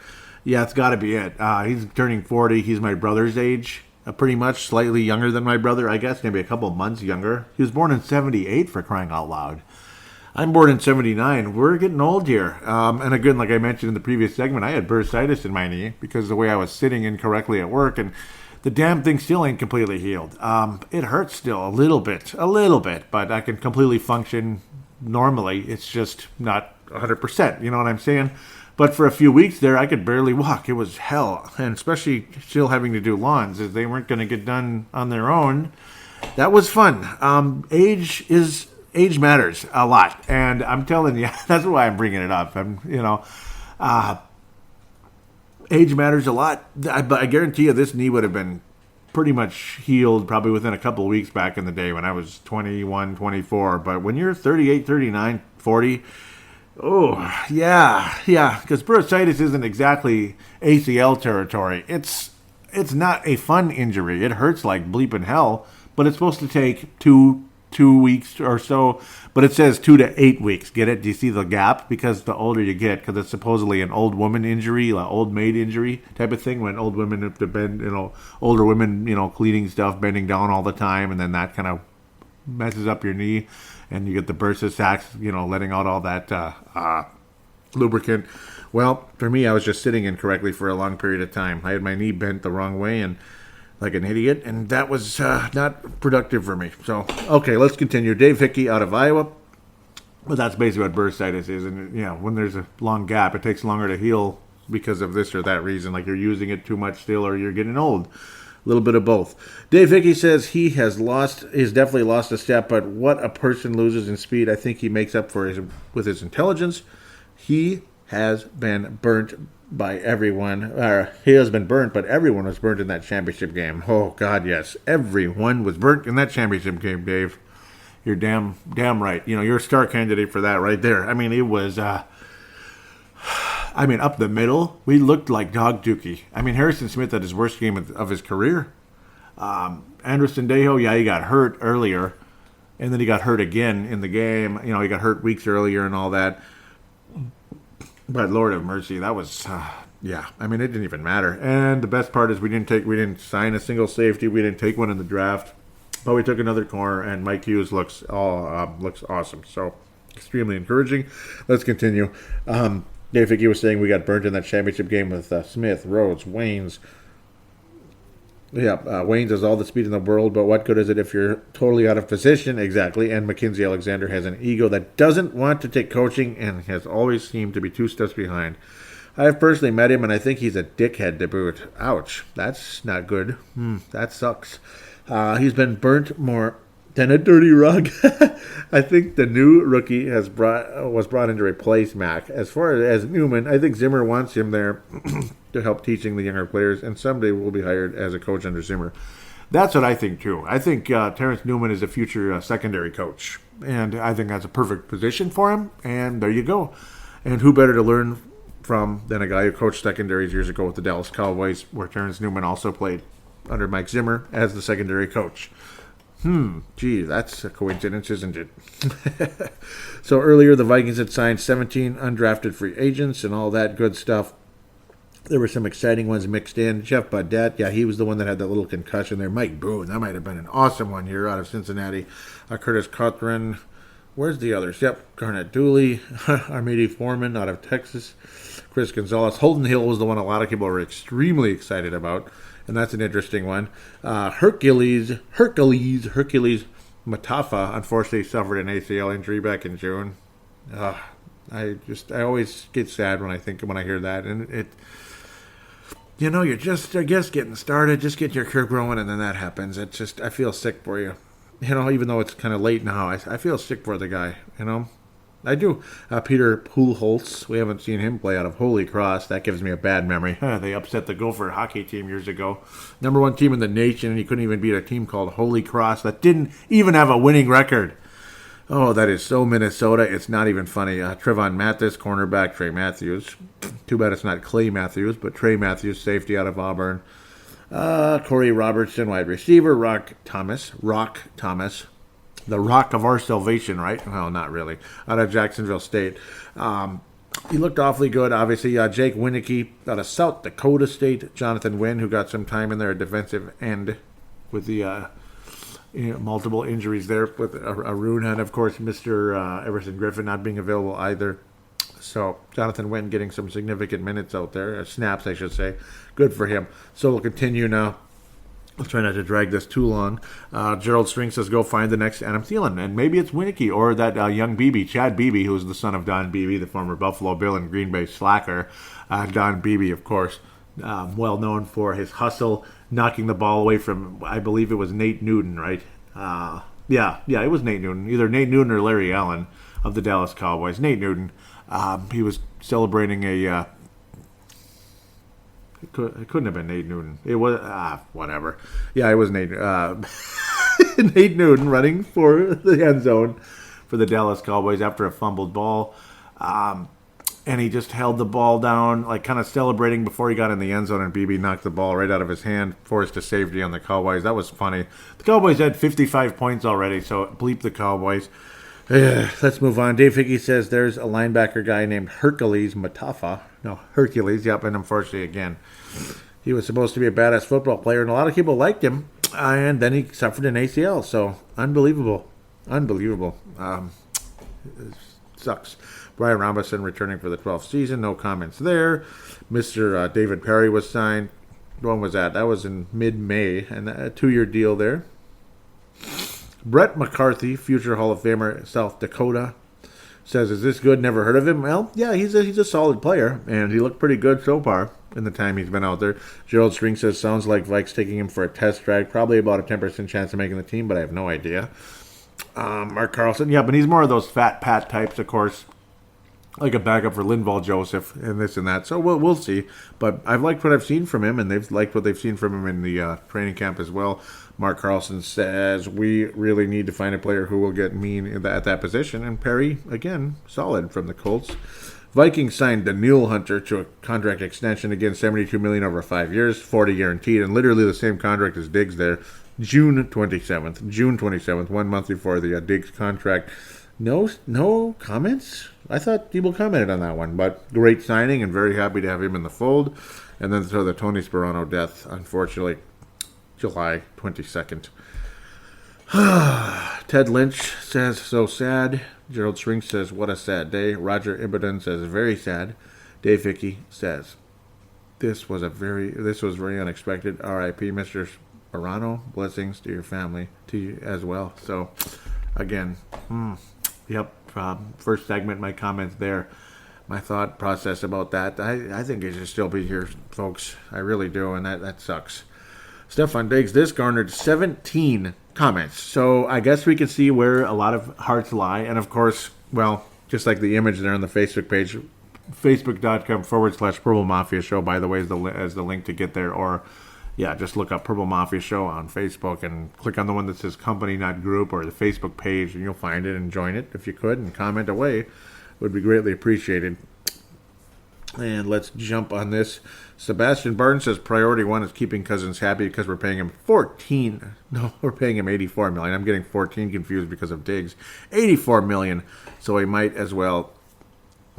Yeah, it's got to be it. He's turning 40. He's my brother's age, pretty much, slightly younger than my brother, I guess, maybe a couple months younger. He was born in 78, for crying out loud. I'm born in 79. We're getting old here. And again, like I mentioned in the previous segment, I had bursitis in my knee because of the way I was sitting incorrectly at work, and the damn thing still ain't completely healed. It hurts still a little bit, but I can completely function normally. It's just not 100%, you know what I'm saying? But for a few weeks there, I could barely walk. It was hell, and especially still having to do lawns as they weren't going to get done on their own. That was fun. Age matters a lot, and I'm telling you, that's why I'm bringing it up. Age matters a lot, but I guarantee you this knee would have been pretty much healed probably within a couple of weeks back in the day when I was 21, 24. But when you're 38, 39, 40, oh, yeah, because bursitis isn't exactly ACL territory. It's not a fun injury. It hurts like bleeping hell, but it's supposed to take two weeks or so, but it says 2 to 8 weeks. Get it? Do you see the gap? Because the older you get, because it's supposedly an old woman injury, an old maid injury type of thing, when old women have to bend, older women, cleaning stuff, bending down all the time, and then that kind of messes up your knee, and you get the bursa sacs, letting out all that lubricant. Well, for me, I was just sitting incorrectly for a long period of time. I had my knee bent the wrong way, and like an idiot, and that was not productive for me. So, okay, let's continue. Dave Hickey out of Iowa. Well, that's basically what bursitis is. And, when there's a long gap, it takes longer to heal because of this or that reason. Like you're using it too much still or you're getting old. A little bit of both. Dave Hickey says he's definitely lost a step, but what a person loses in speed, I think he makes up for with his intelligence. He has been burnt by everyone. He has been burnt, but everyone was burnt in that championship game. Oh, God, yes. Everyone was burnt in that championship game, Dave. You're damn right. You're a star candidate for that right there. I mean, it was... up the middle, we looked like dog dookie. I mean, Harrison Smith had his worst game of his career. Anderson Dejo, he got hurt earlier, and then he got hurt again in the game. He got hurt weeks earlier and all that. But Lord have mercy, that was, it didn't even matter. And the best part is we didn't sign a single safety. We didn't take one in the draft, but we took another corner, and Mike Hughes looks awesome. So extremely encouraging. Let's continue. Dave Hickey was saying we got burnt in that championship game with Smith, Rhodes, Waynes. Yeah, Waynes has all the speed in the world, but what good is it if you're totally out of position? Exactly. And Mackenzie Alexander has an ego that doesn't want to take coaching and has always seemed to be 2 steps behind. I have personally met him, and I think he's a dickhead to boot. Ouch. That's not good. That sucks. He's been burnt more than a dirty rug. I think the new rookie was brought in to replace Mack. As far as Newman, I think Zimmer wants him there to help teaching the younger players, and someday will be hired as a coach under Zimmer. That's what I think, too. I think Terrence Newman is a future secondary coach, and I think that's a perfect position for him, and there you go. And who better to learn from than a guy who coached secondaries years ago with the Dallas Cowboys, where Terrence Newman also played under Mike Zimmer as the secondary coach. Gee, that's a coincidence, isn't it? So earlier, the Vikings had signed 17 undrafted free agents and all that good stuff. There were some exciting ones mixed in. Jeff Baudette, he was the one that had that little concussion there. Mike Boone, that might have been an awesome one here out of Cincinnati. Curtis Cothran. Where's the others? Yep, Garnett Dooley, Armidi Foreman out of Texas. Chris Gonzalez. Holden Hill was the one a lot of people were extremely excited about. And that's an interesting one. Hercules Matafa, unfortunately, suffered an ACL injury back in June. I always get sad when I hear that. And you're just, I guess, getting started, just getting your career growing, and then that happens. It's just, I feel sick for you. Even though it's kind of late now, I feel sick for the guy, I do. Peter Pujols, we haven't seen him play out of Holy Cross. That gives me a bad memory. They upset the Gopher hockey team years ago. Number 1 team in the nation, and he couldn't even beat a team called Holy Cross that didn't even have a winning record. Oh, that is so Minnesota. It's not even funny. Trevon Mathis, cornerback. Trey Matthews. Too bad it's not Clay Matthews, but Trey Matthews, safety out of Auburn. Corey Robertson, wide receiver. Rock Thomas. The rock of our salvation, right? Well, not really. Out of Jacksonville State. He looked awfully good, obviously. Jake Winicky out of South Dakota State. Jonathan Wynn, who got some time in there at defensive end with the multiple injuries there. With Arun and, of course, Mr. Everson Griffin not being available either. So Jonathan Wynn getting some significant minutes out there. Snaps, I should say. Good for him. So we'll continue now. I'll try not to drag this too long. Gerald String says, go find the next Adam Thielen. And maybe it's Winicky or that young Beebe, Chad Beebe, who's the son of Don Beebe, the former Buffalo Bill and Green Bay slacker. Don Beebe, of course, well known for his hustle, knocking the ball away from, I believe it was Nate Newton, right? Yeah, it was Nate Newton. Either Nate Newton or Larry Allen of the Dallas Cowboys. Nate Newton. He was celebrating a... It couldn't have been Nate Newton. It was, whatever. Yeah, it was Nate Nate Newton running for the end zone for the Dallas Cowboys after a fumbled ball. And he just held the ball down, like kind of celebrating before he got in the end zone, and BB knocked the ball right out of his hand, forced to safety on the Cowboys. That was funny. The Cowboys had 55 points already, so bleep the Cowboys. Let's move on. Dave Hickey says there's a linebacker guy named Hercules Matafa. No, Hercules, yep, and unfortunately, again, he was supposed to be a badass football player, and a lot of people liked him, and then he suffered an ACL, so unbelievable. Sucks. Brian Robinson returning for the 12th season, no comments there. Mr. David Perry was signed. When was that? That was in mid-May, and a 2-year deal there. Brett McCarthy, future Hall of Famer, South Dakota. says, is this good? Never heard of him. Well, yeah, he's a solid player, and he looked pretty good so far in the time he's been out there. Gerald String says, sounds like Vikes taking him for a test drag. Probably about a 10% chance of making the team, but I have no idea. Mark Carlson, yeah, but he's more of those fat Pat types, of course, like a backup for Linval Joseph and this and that. So we'll see. But I've liked what I've seen from him, and they've liked what they've seen from him in the training camp as well. Mark Carlson says, we really need to find a player who will get mean at that position. And Perry, again, solid from the Colts. Vikings signed Daniil Hunter to a contract extension, again, $72 million over 5 years, $40 guaranteed, and literally the same contract as Diggs there. June 27th, 1 month before the Diggs contract. No comments? I thought people commented on that one, but great signing and very happy to have him in the fold. And then so the Tony Sperano death, unfortunately, July 22nd. Ted Lynch says, so sad. Gerald String says, what a sad day. Roger Ibadan says, very sad. Dave Hickey says, this was very unexpected. R.I.P. Mr. Sperano. Blessings to your family, to you as well. So, again, first segment, my comments there. My thought process about that. I think he should still be here, folks. I really do, and that sucks. Stefan Diggs, this garnered 17 comments. So I guess we can see where a lot of hearts lie. And of course, well, just like the image there on the Facebook page, facebook.com/Purple Mafia Show, by the way, is the link to get there. Or, yeah, just look up Purple Mafia Show on Facebook and click on the one that says company, not group, or the Facebook page, and you'll find it and join it if you could and comment away. It would be greatly appreciated. And let's jump on this. Sebastian Barnes says priority one is keeping Cousins happy because we're paying him we're paying him $84 million. I'm getting 14 confused because of Diggs. $84 million. So he might as well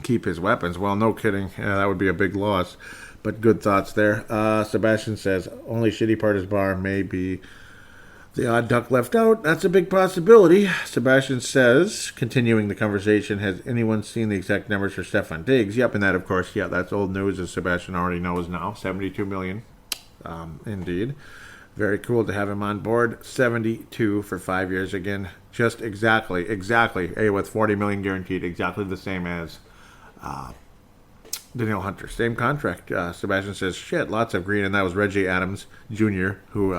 keep his weapons. Well, no kidding. Yeah, that would be a big loss. But good thoughts there. Sebastian says only shitty part is Barr may be the odd duck left out. That's a big possibility. Sebastian says, continuing the conversation, has anyone seen the exact numbers for Stefan Diggs? Yep, and that, of course, that's old news, as Sebastian already knows now. $72 million. Indeed. Very cool to have him on board. 72 for 5 years. Again, just exactly, with $40 million guaranteed, exactly the same as Daniil Hunter. Same contract. Sebastian says, shit, lots of green, and that was Reggie Adams Jr., who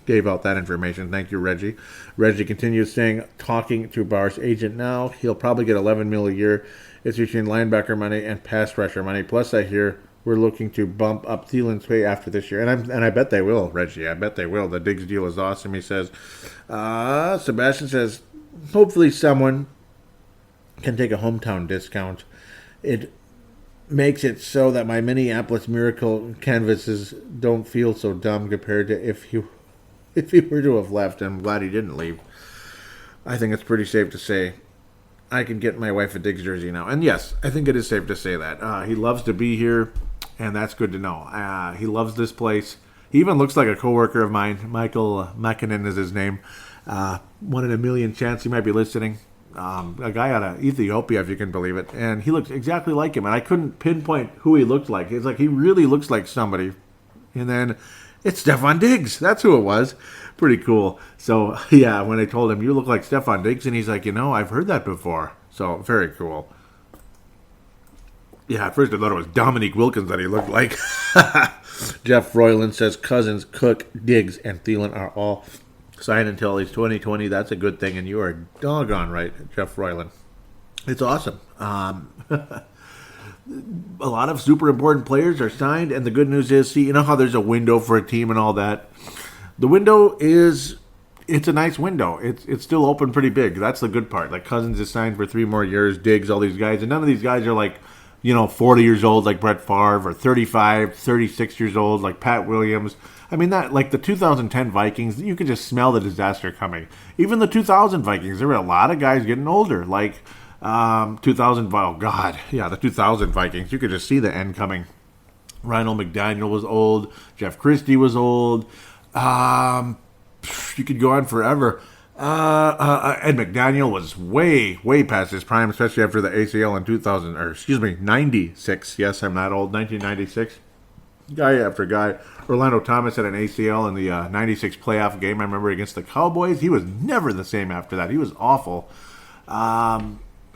gave out that information. Thank you, Reggie. Reggie continues saying, talking to Barr's agent now, he'll probably get $11 million a year. It's between linebacker money and pass rusher money. Plus, I hear we're looking to bump up Thielen's pay after this year. And I bet they will, Reggie. I bet they will. The Diggs deal is awesome, he says. Sebastian says, hopefully someone can take a hometown discount. It makes it so that my Minneapolis Miracle canvases don't feel so dumb compared to if he were to have left. I'm glad he didn't leave. I think it's pretty safe to say I can get my wife a Diggs jersey now. And yes, I think it is safe to say that. He loves to be here, and that's good to know. He loves this place. He even looks like a coworker of mine. Michael Makinen is his name. 1 in a million chance he might be listening. A guy out of Ethiopia, if you can believe it. And he looks exactly like him. And I couldn't pinpoint who he looked like. It's like he really looks like somebody. And then it's Stefan Diggs. That's who it was. Pretty cool. So, yeah, when I told him, you look like Stefan Diggs, and he's like, I've heard that before. So, very cool. Yeah, at first I thought it was Dominique Wilkins that he looked like. Jeff Royland says Cousins, Cook, Diggs, and Thielen are all signed until he's 2020. That's a good thing, and you are doggone right, Jeff Royland. It's awesome. A lot of super important players are signed, and the good news is, you know how there's a window for a team and all that? The window it's a nice window. It's still open pretty big. That's the good part. Like, Cousins is signed for 3 more years, Diggs, all these guys, and none of these guys are like, 40 years old like Brett Favre, or 35, 36 years old like Pat Williams. I mean, that, like the 2010 Vikings, you could just smell the disaster coming. Even the 2000 Vikings, there were a lot of guys getting older, like 2000, the 2000 Vikings, you could just see the end coming. Ronald McDaniel was old. Jeff Christie was old. You could go on forever. Ed McDaniel was way, way past his prime, especially after the ACL in 96. Yes, I'm that old. 1996. Guy after guy. Orlando Thomas had an ACL in the 96 playoff game, I remember, against the Cowboys. He was never the same after that. He was awful.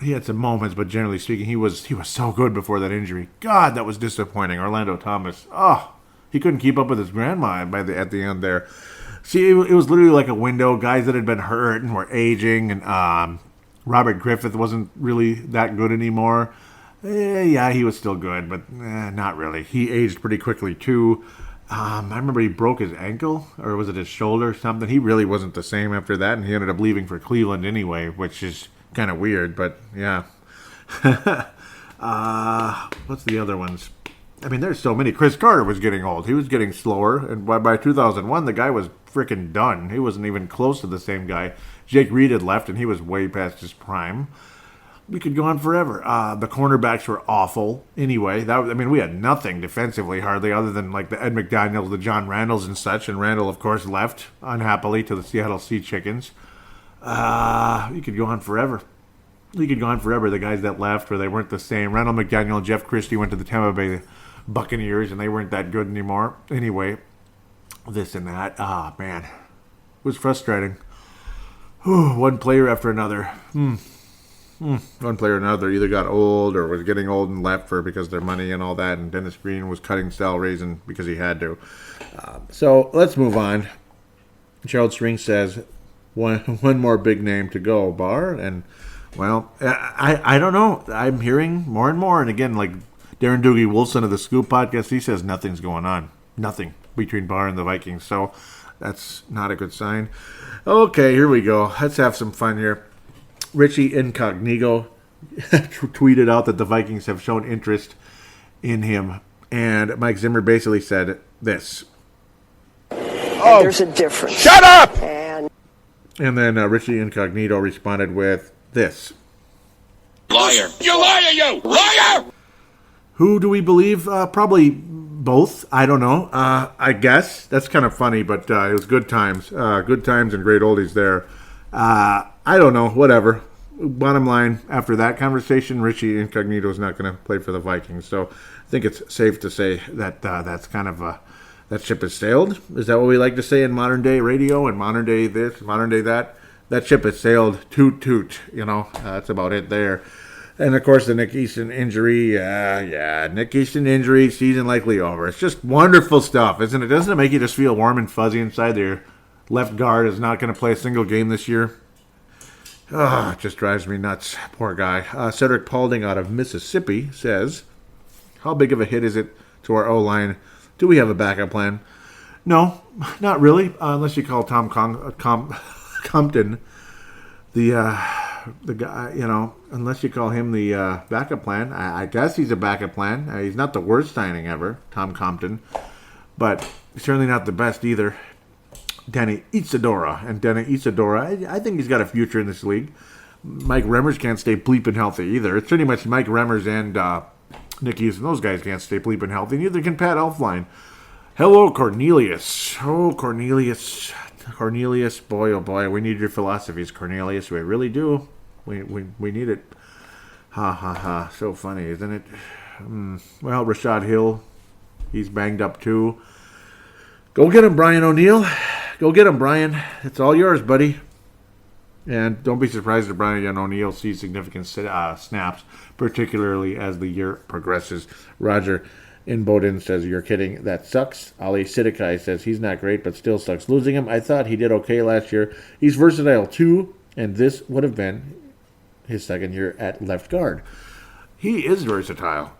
he had some moments, but generally speaking, he was so good before that injury. God, that was disappointing. Orlando Thomas. Oh, he couldn't keep up with his grandma at the end there. See, it was literally like a window. Guys that had been hurt and were aging, and Robert Griffith wasn't really that good anymore. Yeah, he was still good, but not really. He aged pretty quickly, too. I remember he broke his ankle, or was it his shoulder or something? He really wasn't the same after that, and he ended up leaving for Cleveland anyway, which is kind of weird, but yeah. What's the other ones? I mean, there's so many. Chris Carter was getting old. He was getting slower, and by 2001, the guy was freaking done. He wasn't even close to the same guy. Jake Reed had left, and he was way past his prime. We could go on forever. The cornerbacks were awful. Anyway, we had nothing defensively hardly, other than like the Ed McDaniels, the John Randalls, and such. And Randall, of course, left unhappily to the Seattle Sea Chickens. You could go on forever. The guys that left, or they weren't the same. Randall McDaniel and Jeff Christie went to the Tampa Bay Buccaneers, and they weren't that good anymore. Anyway, this and that. Man, it was frustrating. One player after another. One player or another either got old or was getting old and left because of their money and all that, and Dennis Green was cutting salaries and because he had to. So let's move on. Gerald String says, one more big name to go, Bar. And, well, I don't know. I'm hearing more and more. And again, like Darren Doogie Wolfson of the Scoop podcast, he says nothing's going on. Nothing between Bar and the Vikings. So that's not a good sign. Okay, here we go. Let's have some fun here. Richie Incognito tweeted out that the Vikings have shown interest in him. And Mike Zimmer basically said this. Oh, there's a difference. Shut up! And then Richie Incognito responded with this. Liar. You liar, you! Liar! Who do we believe? Probably both. I don't know. I guess. That's kind of funny, but it was good times. Good times and great oldies there. I don't know. Whatever. Bottom line, after that conversation, Richie Incognito is not going to play for the Vikings. So I think it's safe to say that that's kind of that ship has sailed. Is that what we like to say in modern day radio and modern day this, modern day that? That ship has sailed. Toot toot. That's about it there. And of course the Nick Easton injury. Nick Easton injury, season likely over. It's just wonderful stuff, isn't it? Doesn't it make you just feel warm and fuzzy inside there? Left guard is not going to play a single game this year. It just drives me nuts. Poor guy. Cedric Paulding out of Mississippi says, how big of a hit is it to our O-line? Do we have a backup plan? No, not really, unless you call Tom Compton the guy, unless you call him the backup plan. I guess he's a backup plan. He's not the worst signing ever, Tom Compton, but certainly not the best either. Danny Isadora. I think he's got a future in this league. Mike Remmers can't stay bleeping healthy either. It's pretty much Mike Remmers and Nick Easton. Those guys can't stay bleeping healthy. Neither can Pat Elflein. Hello, Cornelius. Oh, Cornelius. Cornelius, boy, oh boy, we need your philosophies, Cornelius. We really do. We need it. Ha, ha, ha. So funny, isn't it? Well, Rashad Hill, he's banged up too. Go get him, Brian O'Neill. Go get him, Brian. It's all yours, buddy. And don't be surprised if Brian O'Neill sees significant snaps, particularly as the year progresses. Roger in Bowden says, you're kidding. That sucks. Ali Sidikai says, he's not great, but still sucks. Losing him, I thought he did okay last year. He's versatile, too, and this would have been his second year at left guard. He is versatile.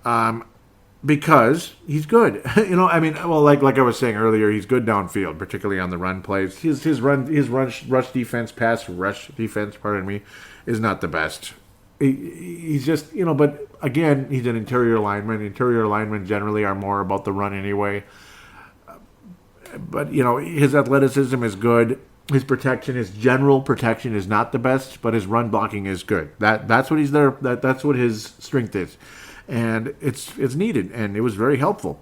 Because he's good. Like I was saying earlier, he's good downfield, particularly on the run plays. His rush defense, pass rush defense, is not the best. He's just, but again, he's an interior lineman. Interior linemen generally are more about the run anyway. But, his athleticism is good. His protection, his general protection is not the best, but his run blocking is good. That's what he's there. That's what his strength is. And it's needed, and it was very helpful.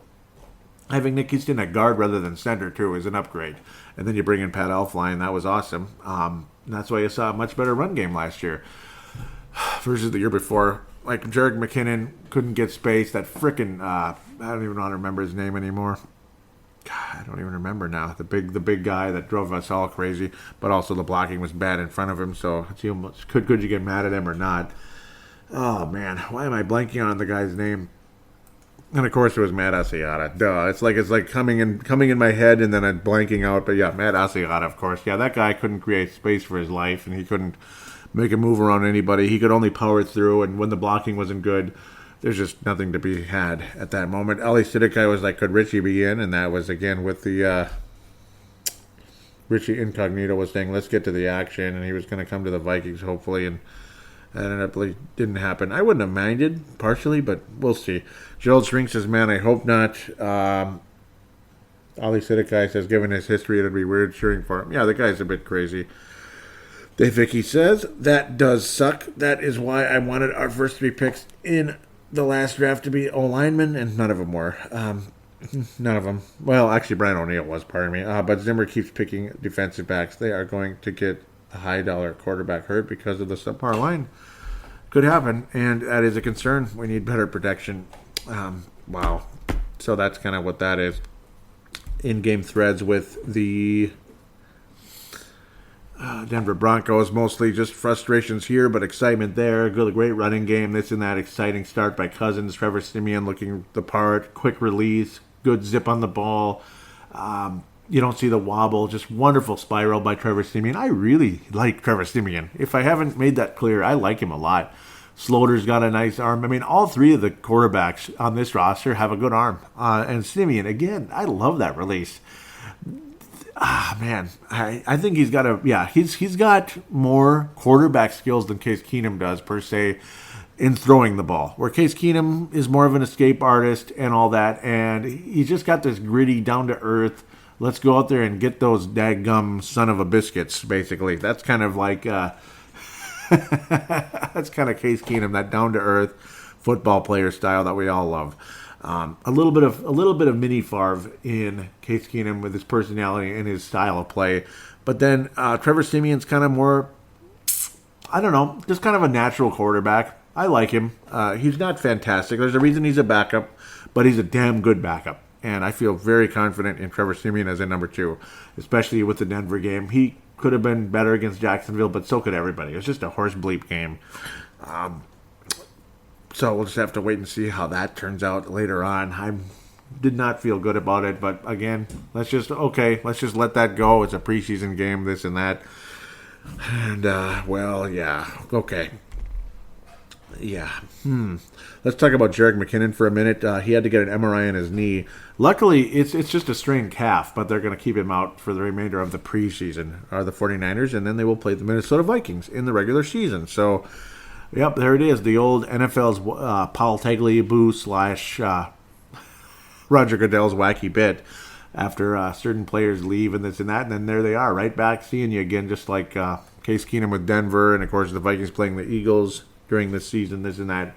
Having Nick Easton at guard rather than center, too, is an upgrade. And then you bring in Pat Elflein. That was awesome. That's why you saw a much better run game last year versus the year before. Like, Jerick McKinnon couldn't get space. That frickin' I don't even want to remember his name anymore. God, I don't even remember now. The big guy that drove us all crazy, but also the blocking was bad in front of him. So could you get mad at him or not? Oh, man. Why am I blanking on the guy's name? And, of course, it was Matt Asiata. Duh. It's like coming in my head and then I'm blanking out. But, yeah, Matt Asiata, of course. Yeah, that guy couldn't create space for his life, and he couldn't make a move around anybody. He could only power through, and when the blocking wasn't good, there's just nothing to be had at that moment. Ali Sidikai was like, could Richie be in? And that was, again, with the Richie Incognito was saying, let's get to the action, and he was going to come to the Vikings, hopefully, and that ended up really didn't happen. I wouldn't have minded, partially, but we'll see. Gerald Shrink says, man, I hope not. Ali Sidikai says, given his history, it would be weird cheering for him. Yeah, the guy's a bit crazy. Dave Vicky says, that does suck. That is why I wanted our first 3 picks in the last draft to be O-linemen, and none of them were. None of them. Well, actually, Brian O'Neill was, pardon me. But Zimmer keeps picking defensive backs. They are going to get a high-dollar quarterback hurt because of the subpar line. Could happen, and that is a concern. We need better protection. Wow. So that's kind of what that is. In-game threads with the Denver Broncos, mostly just frustrations here, but excitement there. Good, great running game. This and that exciting start by Cousins. Trevor Siemian looking the part. Quick release. Good zip on the ball. You don't see the wobble. Just wonderful spiral by Trevor Siemian. I really like Trevor Siemian. If I haven't made that clear, I like him a lot. Slaughter's got a nice arm. I mean, all 3 of the quarterbacks on this roster have a good arm. And Siemian, again, I love that release. Man, I think he's got he's got more quarterback skills than Case Keenum does, per se, in throwing the ball. Where Case Keenum is more of an escape artist and all that, and he's just got this gritty, down-to-earth, let's go out there and get those daggum son of a biscuits, basically. That's kind of like, that's kind of Case Keenum, that down-to-earth football player style that we all love. A little bit of mini Favre in Case Keenum with his personality and his style of play, but then Trevor Siemian's kind of more, I don't know, just kind of a natural quarterback. I like him. He's not fantastic. There's a reason he's a backup, but he's a damn good backup, and I feel very confident in Trevor Siemian as a number 2, especially with the Denver game. He could have been better against Jacksonville, but so could everybody. It was just a horse bleep game. So we'll just have to wait and see how that turns out later on. I did not feel good about it, but again, let's just let that go. It's a preseason game, this and that. And, okay. Yeah. Let's talk about Jerick McKinnon for a minute. He had to get an MRI on his knee. Luckily, it's just a strained calf, but they're going to keep him out for the remainder of the preseason, the 49ers, and then they will play the Minnesota Vikings in the regular season. So, yep, there it is. The old NFL's Paul Tagliabue / Roger Goodell's wacky bit after certain players leave and this and that, and then there they are, right back seeing you again, just like Case Keenum with Denver, and of course the Vikings playing the Eagles during this season, this and that.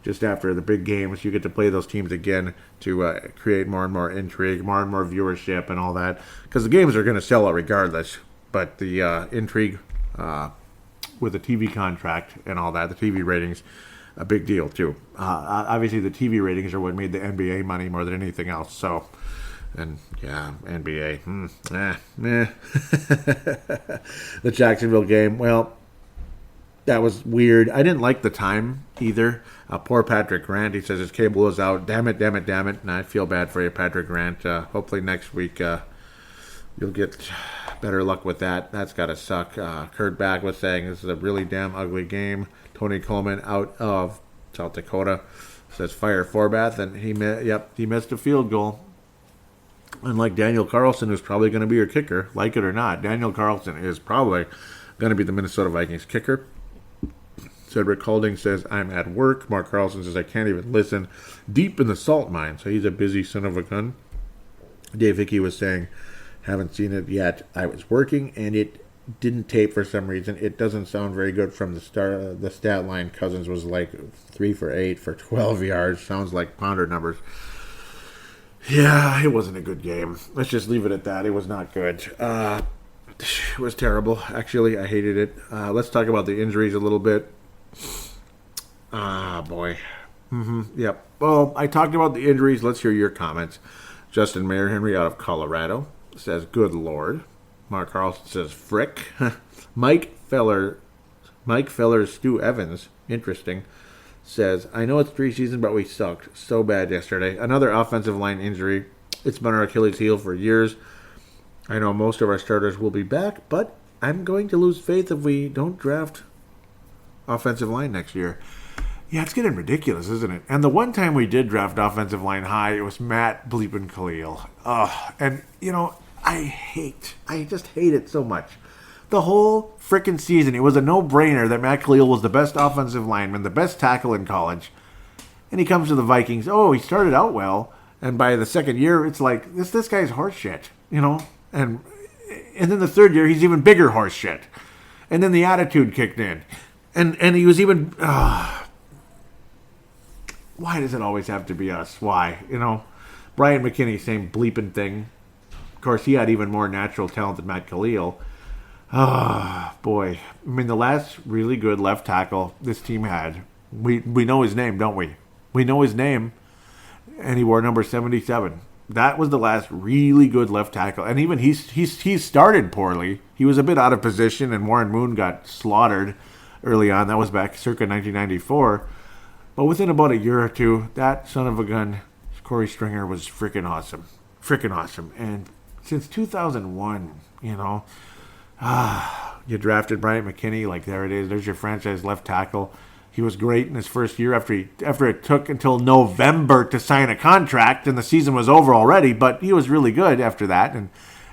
Just after the big games, you get to play those teams again to create more and more intrigue, more and more viewership and all that, because the games are going to sell out regardless, but the intrigue with the TV contract and all that, the TV ratings, a big deal too. Obviously, the TV ratings are what made the NBA money more than anything else. So, and yeah, NBA. The Jacksonville game. Well, that was weird. I didn't like the time either. Poor Patrick Grant. He says his cable is out. Damn it. And I feel bad for you, Patrick Grant. Hopefully next week you'll get better luck with that. That's got to suck. Kurt Back was saying this is a really damn ugly game. Tony Coleman out of South Dakota says fire Forbath, and he missed a field goal. Unlike Daniel Carlson, who's probably going to be your kicker, like it or not, Daniel Carlson is probably going to be the Minnesota Vikings kicker. Cedric Holding says, I'm at work. Mark Carlson says, I can't even listen. Deep in the salt mine. So he's a busy son of a gun. Dave Hickey was saying, haven't seen it yet. I was working, and it didn't tape for some reason. It doesn't sound very good from the start. The stat line, Cousins was like 3 for 8 for 12 yards. Sounds like pounder numbers. Yeah, it wasn't a good game. Let's just leave it at that. It was not good. It was terrible. Actually, I hated it. Let's talk about the injuries a little bit. Boy. Yep. Well, I talked about the injuries. Let's hear your comments. Justin Mayer Henry out of Colorado says, good Lord. Mark Carlson says, frick. Mike Feller, Stu Evans, interesting. says, I know it's preseason, but we sucked so bad yesterday. Another offensive line injury. It's been our Achilles heel for years. I know most of our starters will be back, but I'm going to lose faith if we don't draft offensive line next year. Yeah, it's getting ridiculous, isn't it? And the one time we did draft offensive line high, it was Matt bleeping Khalil. And, I just hate it so much. The whole frickin' season, it was a no-brainer that Matt Khalil was the best offensive lineman, the best tackle in college. And he comes to the Vikings. Oh, he started out well. And by the second year, it's like, this guy's horse shit, And then the third year, he's even bigger horse shit. And then the attitude kicked in. And he was even... why does it always have to be us? Why? Brian McKinney, same bleeping thing. Of course, he had even more natural talent than Matt Khalil. Boy. I mean, the last really good left tackle this team had, we know his name, don't we? We know his name, and he wore number 77. That was the last really good left tackle. And even he started poorly. He was a bit out of position, and Warren Moon got slaughtered early on. That was back circa 1994. But within about a year or two, that son of a gun, Corey Stringer, was freaking awesome. Freaking awesome. And since 2001, you drafted Bryant McKinney, like there it is. There's your franchise left tackle. He was great in his first year after it took until November to sign a contract, and the season was over already. But he was really good after that.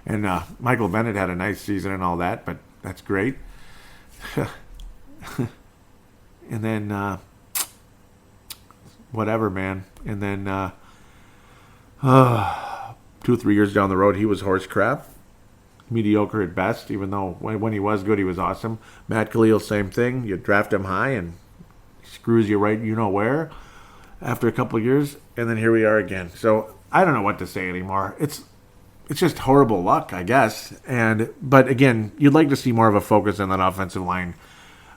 And Michael Bennett had a nice season and all that, but that's great. And then... whatever, man. And then 2-3 years down the road, he was horse crap. Mediocre at best, even though when he was good, he was awesome. Matt Khalil, same thing. You draft him high and he screws you right where after a couple of years. And then here we are again. So I don't know what to say anymore. It's just horrible luck, I guess. But again, you'd like to see more of a focus on that offensive line,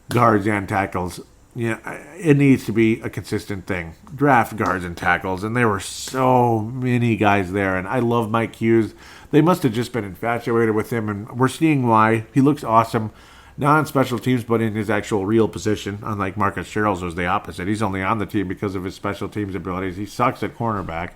guards and tackles. Yeah, it needs to be a consistent thing. Draft guards and tackles, and there were so many guys there, and I love Mike Hughes. They must have just been infatuated with him, and we're seeing why. He looks awesome, not on special teams, but in his actual real position, unlike Marcus Sherrills was the opposite. He's only on the team because of his special teams abilities. He sucks at cornerback.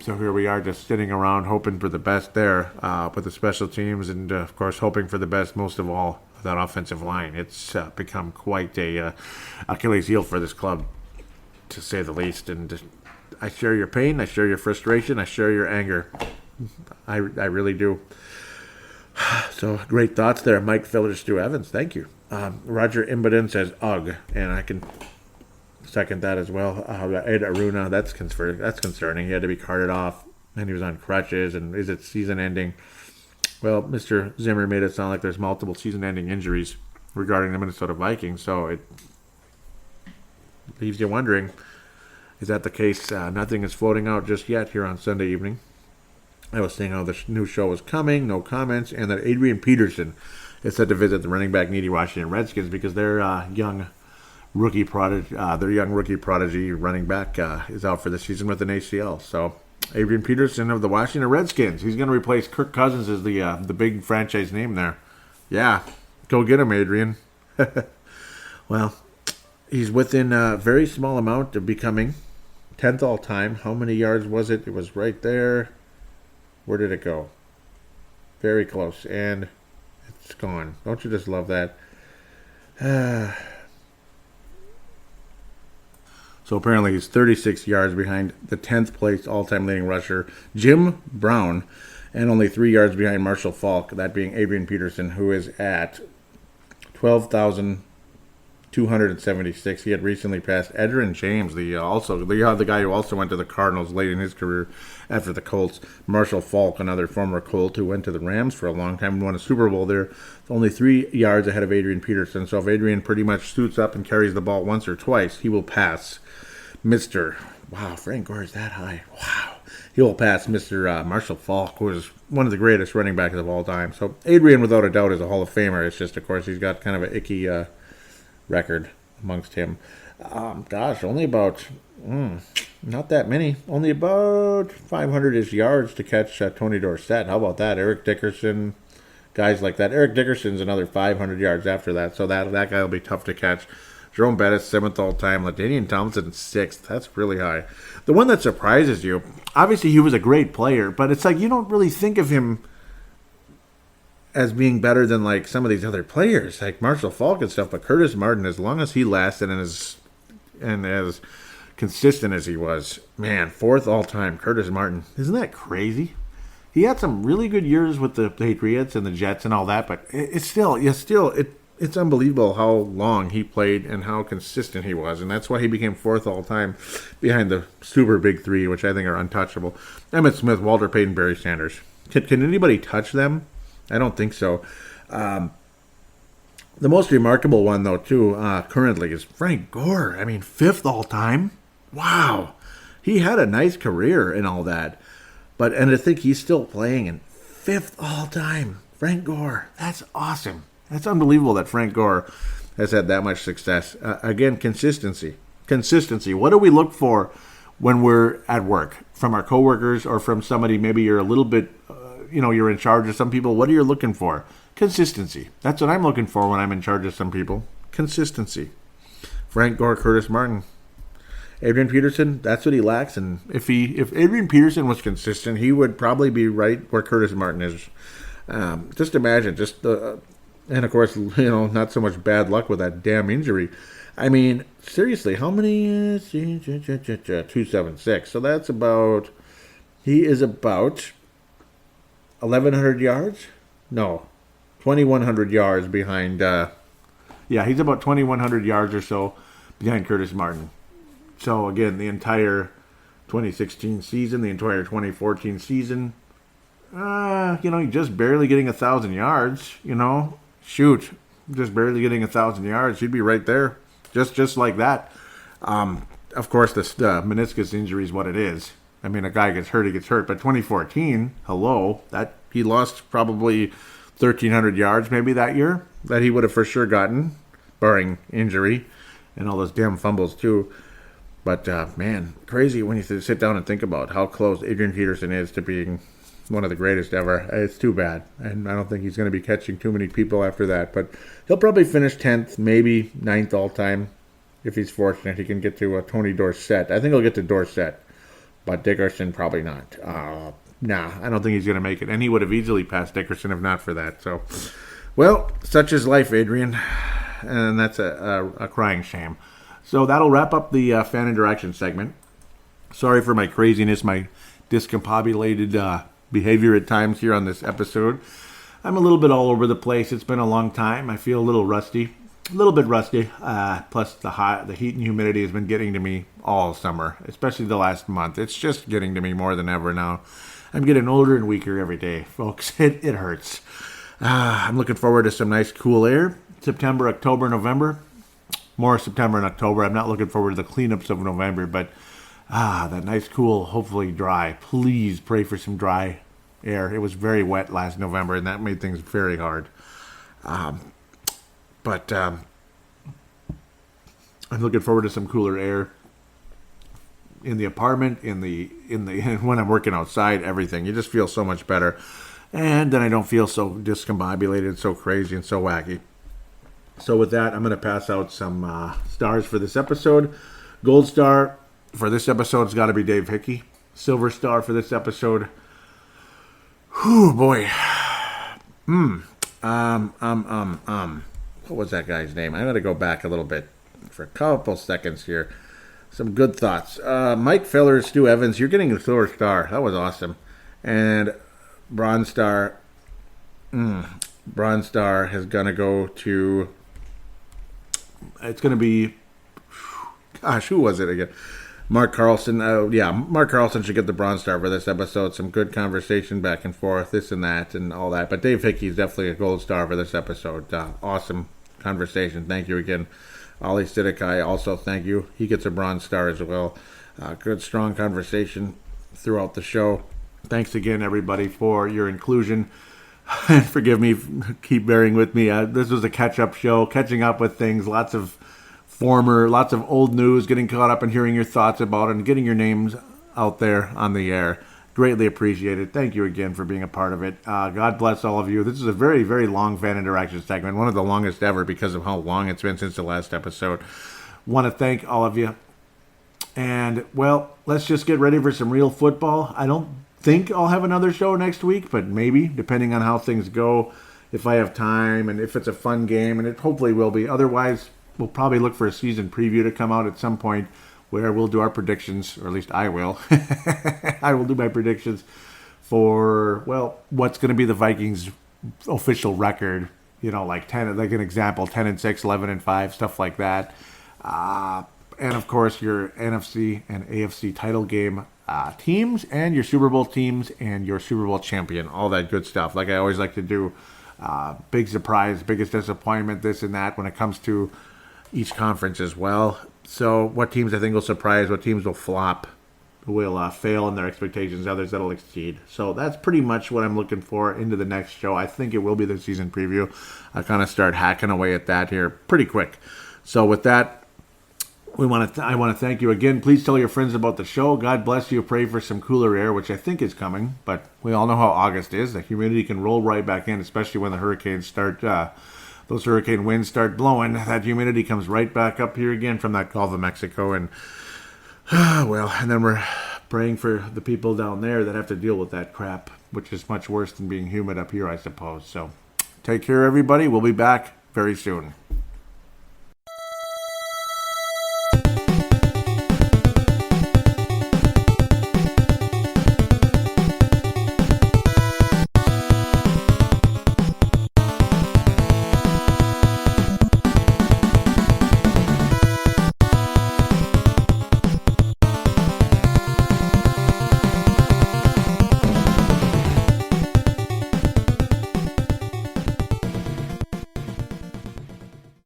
So here we are just sitting around hoping for the best there with the special teams and, of course, hoping for the best most of all. That offensive line, it's become quite a Achilles heel for this club, to say the least. And I share your pain, I share your frustration, I share your anger. I really do. So great thoughts there, Mike Filler, Stu Evans. Thank you. Roger Imboden says ugh, and I can second that as well. Ed Aruna, that's concerning. He had to be carted off, and he was on crutches. And is it season ending? Well, Mr. Zimmer made it sound like there's multiple season-ending injuries regarding the Minnesota Vikings, so it leaves you wondering, is that the case? Nothing is floating out just yet here on Sunday evening. I was saying how the new show was coming, no comments, and that Adrian Peterson is set to visit the running back needy Washington Redskins because their young rookie prodigy running back is out for the season with an ACL. So Adrian Peterson of the Washington Redskins. He's going to replace Kirk Cousins as the big franchise name there. Yeah, go get him, Adrian. Well, he's within a very small amount of becoming 10th all-time. How many yards was it? It was right there. Where did it go? Very close, and it's gone. Don't you just love that? So apparently he's 36 yards behind the 10th place all-time leading rusher, Jim Brown, and only 3 yards behind Marshall Faulk, that being Adrian Peterson, who is at 12,276. He had recently passed Edgerrin James, the guy who also went to the Cardinals late in his career after the Colts. Marshall Faulk, another former Colt who went to the Rams for a long time and won a Super Bowl there. It's only 3 yards ahead of Adrian Peterson. So if Adrian pretty much suits up and carries the ball once or twice, he will pass Frank Gore is that high. Wow. He will pass Mr. Marshall Faulk, who is one of the greatest running backs of all time. So Adrian, without a doubt, is a Hall of Famer. It's just, of course, he's got kind of an icky record amongst him. Only about, not that many. Only about 500-ish yards to catch Tony Dorsett. How about that? Eric Dickerson, guys like that. Eric Dickerson's another 500 yards after that, so that guy will be tough to catch. Jerome Bettis, 7th all-time. LaDainian Tomlinson, 6th. That's really high. The one that surprises you, obviously he was a great player, but it's like you don't really think of him as being better than like some of these other players, like Marshall Faulk and stuff. But Curtis Martin, as long as he lasted and as consistent as he was, man, 4th all-time, Curtis Martin. Isn't that crazy? He had some really good years with the Patriots and the Jets and all that, but it's unbelievable how long he played and how consistent he was, and that's why he became 4th all-time behind the super big three, which I think are untouchable. Emmitt Smith, Walter Payton, Barry Sanders. Can anybody touch them? I don't think so. The most remarkable one, though, too, currently is Frank Gore. I mean, 5th all-time. Wow. He had a nice career and all that. And to think he's still playing in 5th all-time. Frank Gore. That's awesome. That's unbelievable that Frank Gore has had that much success. Again, consistency. Consistency. What do we look for when we're at work? From our coworkers or from somebody, maybe you're a little bit, you're in charge of some people. What are you looking for? Consistency. That's what I'm looking for when I'm in charge of some people. Consistency. Frank Gore, Curtis Martin. Adrian Peterson, that's what he lacks. And if Adrian Peterson was consistent, he would probably be right where Curtis Martin is. Just imagine, and of course, not so much bad luck with that damn injury. I mean, seriously, how many? 276. So that's he is about 1,100 yards? No, 2,100 yards behind. He's about 2,100 yards or so behind Curtis Martin. So, again, the entire 2016 season, the entire 2014 season, just barely getting 1,000 yards, Shoot, just barely getting 1,000 yards. He'd be right there, just like that. Of course, the meniscus injury is what it is. I mean, a guy gets hurt, he gets hurt. But 2014, that he lost probably 1,300 yards maybe that year that he would have for sure gotten, barring injury and all those damn fumbles too. But, man, crazy when you sit down and think about how close Adrian Peterson is to being one of the greatest ever. It's too bad. And I don't think he's going to be catching too many people after that. But he'll probably finish 10th, maybe 9th all-time. If he's fortunate, he can get to Tony Dorsett. I think he'll get to Dorsett. But Dickerson, probably not. I don't think he's going to make it. And he would have easily passed Dickerson if not for that. So, well, such is life, Adrian. And that's a crying shame. So that'll wrap up the fan interaction segment. Sorry for my craziness, my discombobulated behavior at times here on this episode. I'm a little bit all over the place. It's been a long time. I feel a little bit rusty. Plus the heat and humidity has been getting to me all summer, especially the last month. It's just getting to me more than ever now. I'm getting older and weaker every day, folks. It hurts. I'm looking forward to some nice cool air. September, October, November. More September and October. I'm not looking forward to the cleanups of November, but that nice, cool, hopefully dry. Please pray for some dry air. It was very wet last November, and that made things very hard. But I'm looking forward to some cooler air in the apartment, in the when I'm working outside, everything. You just feel so much better, and then I don't feel so discombobulated, so crazy, and so wacky. So with that, I'm going to pass out some stars for this episode. Gold star for this episode has got to be Dave Hickey. Silver star for this episode. Whew, boy. What was that guy's name? I got to go back a little bit for a couple seconds here. Some good thoughts. Mike Feller, Stu Evans, you're getting a silver star. That was awesome. And bronze star. Bronze star is going to go to... It's going to be... Gosh, who was it again? Mark Carlson. Mark Carlson should get the bronze star for this episode. Some good conversation back and forth, this and that, and all that. But Dave Hickey is definitely a gold star for this episode. Awesome conversation. Thank you again. Ollie Sidikai, also thank you. He gets a bronze star as well. Good, strong conversation throughout the show. Thanks again, everybody, for your inclusion. And forgive me, keep bearing with me. This was a catch-up show, catching up with things, lots of old news, getting caught up and hearing your thoughts about it, and getting your names out there on the air. Greatly appreciated. Thank you again for being a part of it. God bless all of you. This is a very, very long fan interaction segment, one of the longest ever because of how long it's been since the last episode. Want to thank all of you. And, well, let's just get ready for some real football. I don't think I'll have another show next week, but maybe, depending on how things go, if I have time and if it's a fun game, and it hopefully will be. Otherwise, we'll probably look for a season preview to come out at some point where we'll do our predictions, or at least I will. I will do my predictions for, well, what's going to be the Vikings' official record. You know, like 10, like an example, 10-6, 11-5, stuff like that. And of course, your NFC and AFC title game teams, and your Super Bowl teams, and your Super Bowl champion, all that good stuff. Like I always like to do, big surprise, biggest disappointment, this and that when it comes to each conference as well. So what teams I think will surprise, what teams will flop, will fail in their expectations, others that'll exceed. So that's pretty much what I'm looking for into the next show. I think it will be the season preview. I'll kind of start hacking away at that here pretty quick. So with that, I want to thank you again. Please tell your friends about the show. God bless you. Pray for some cooler air, which I think is coming. But we all know how August is. The humidity can roll right back in, especially when the hurricanes start. Those hurricane winds start blowing. That humidity comes right back up here again from that Gulf of Mexico. And, well, and then we're praying for the people down there that have to deal with that crap, which is much worse than being humid up here, I suppose. So take care, everybody. We'll be back very soon.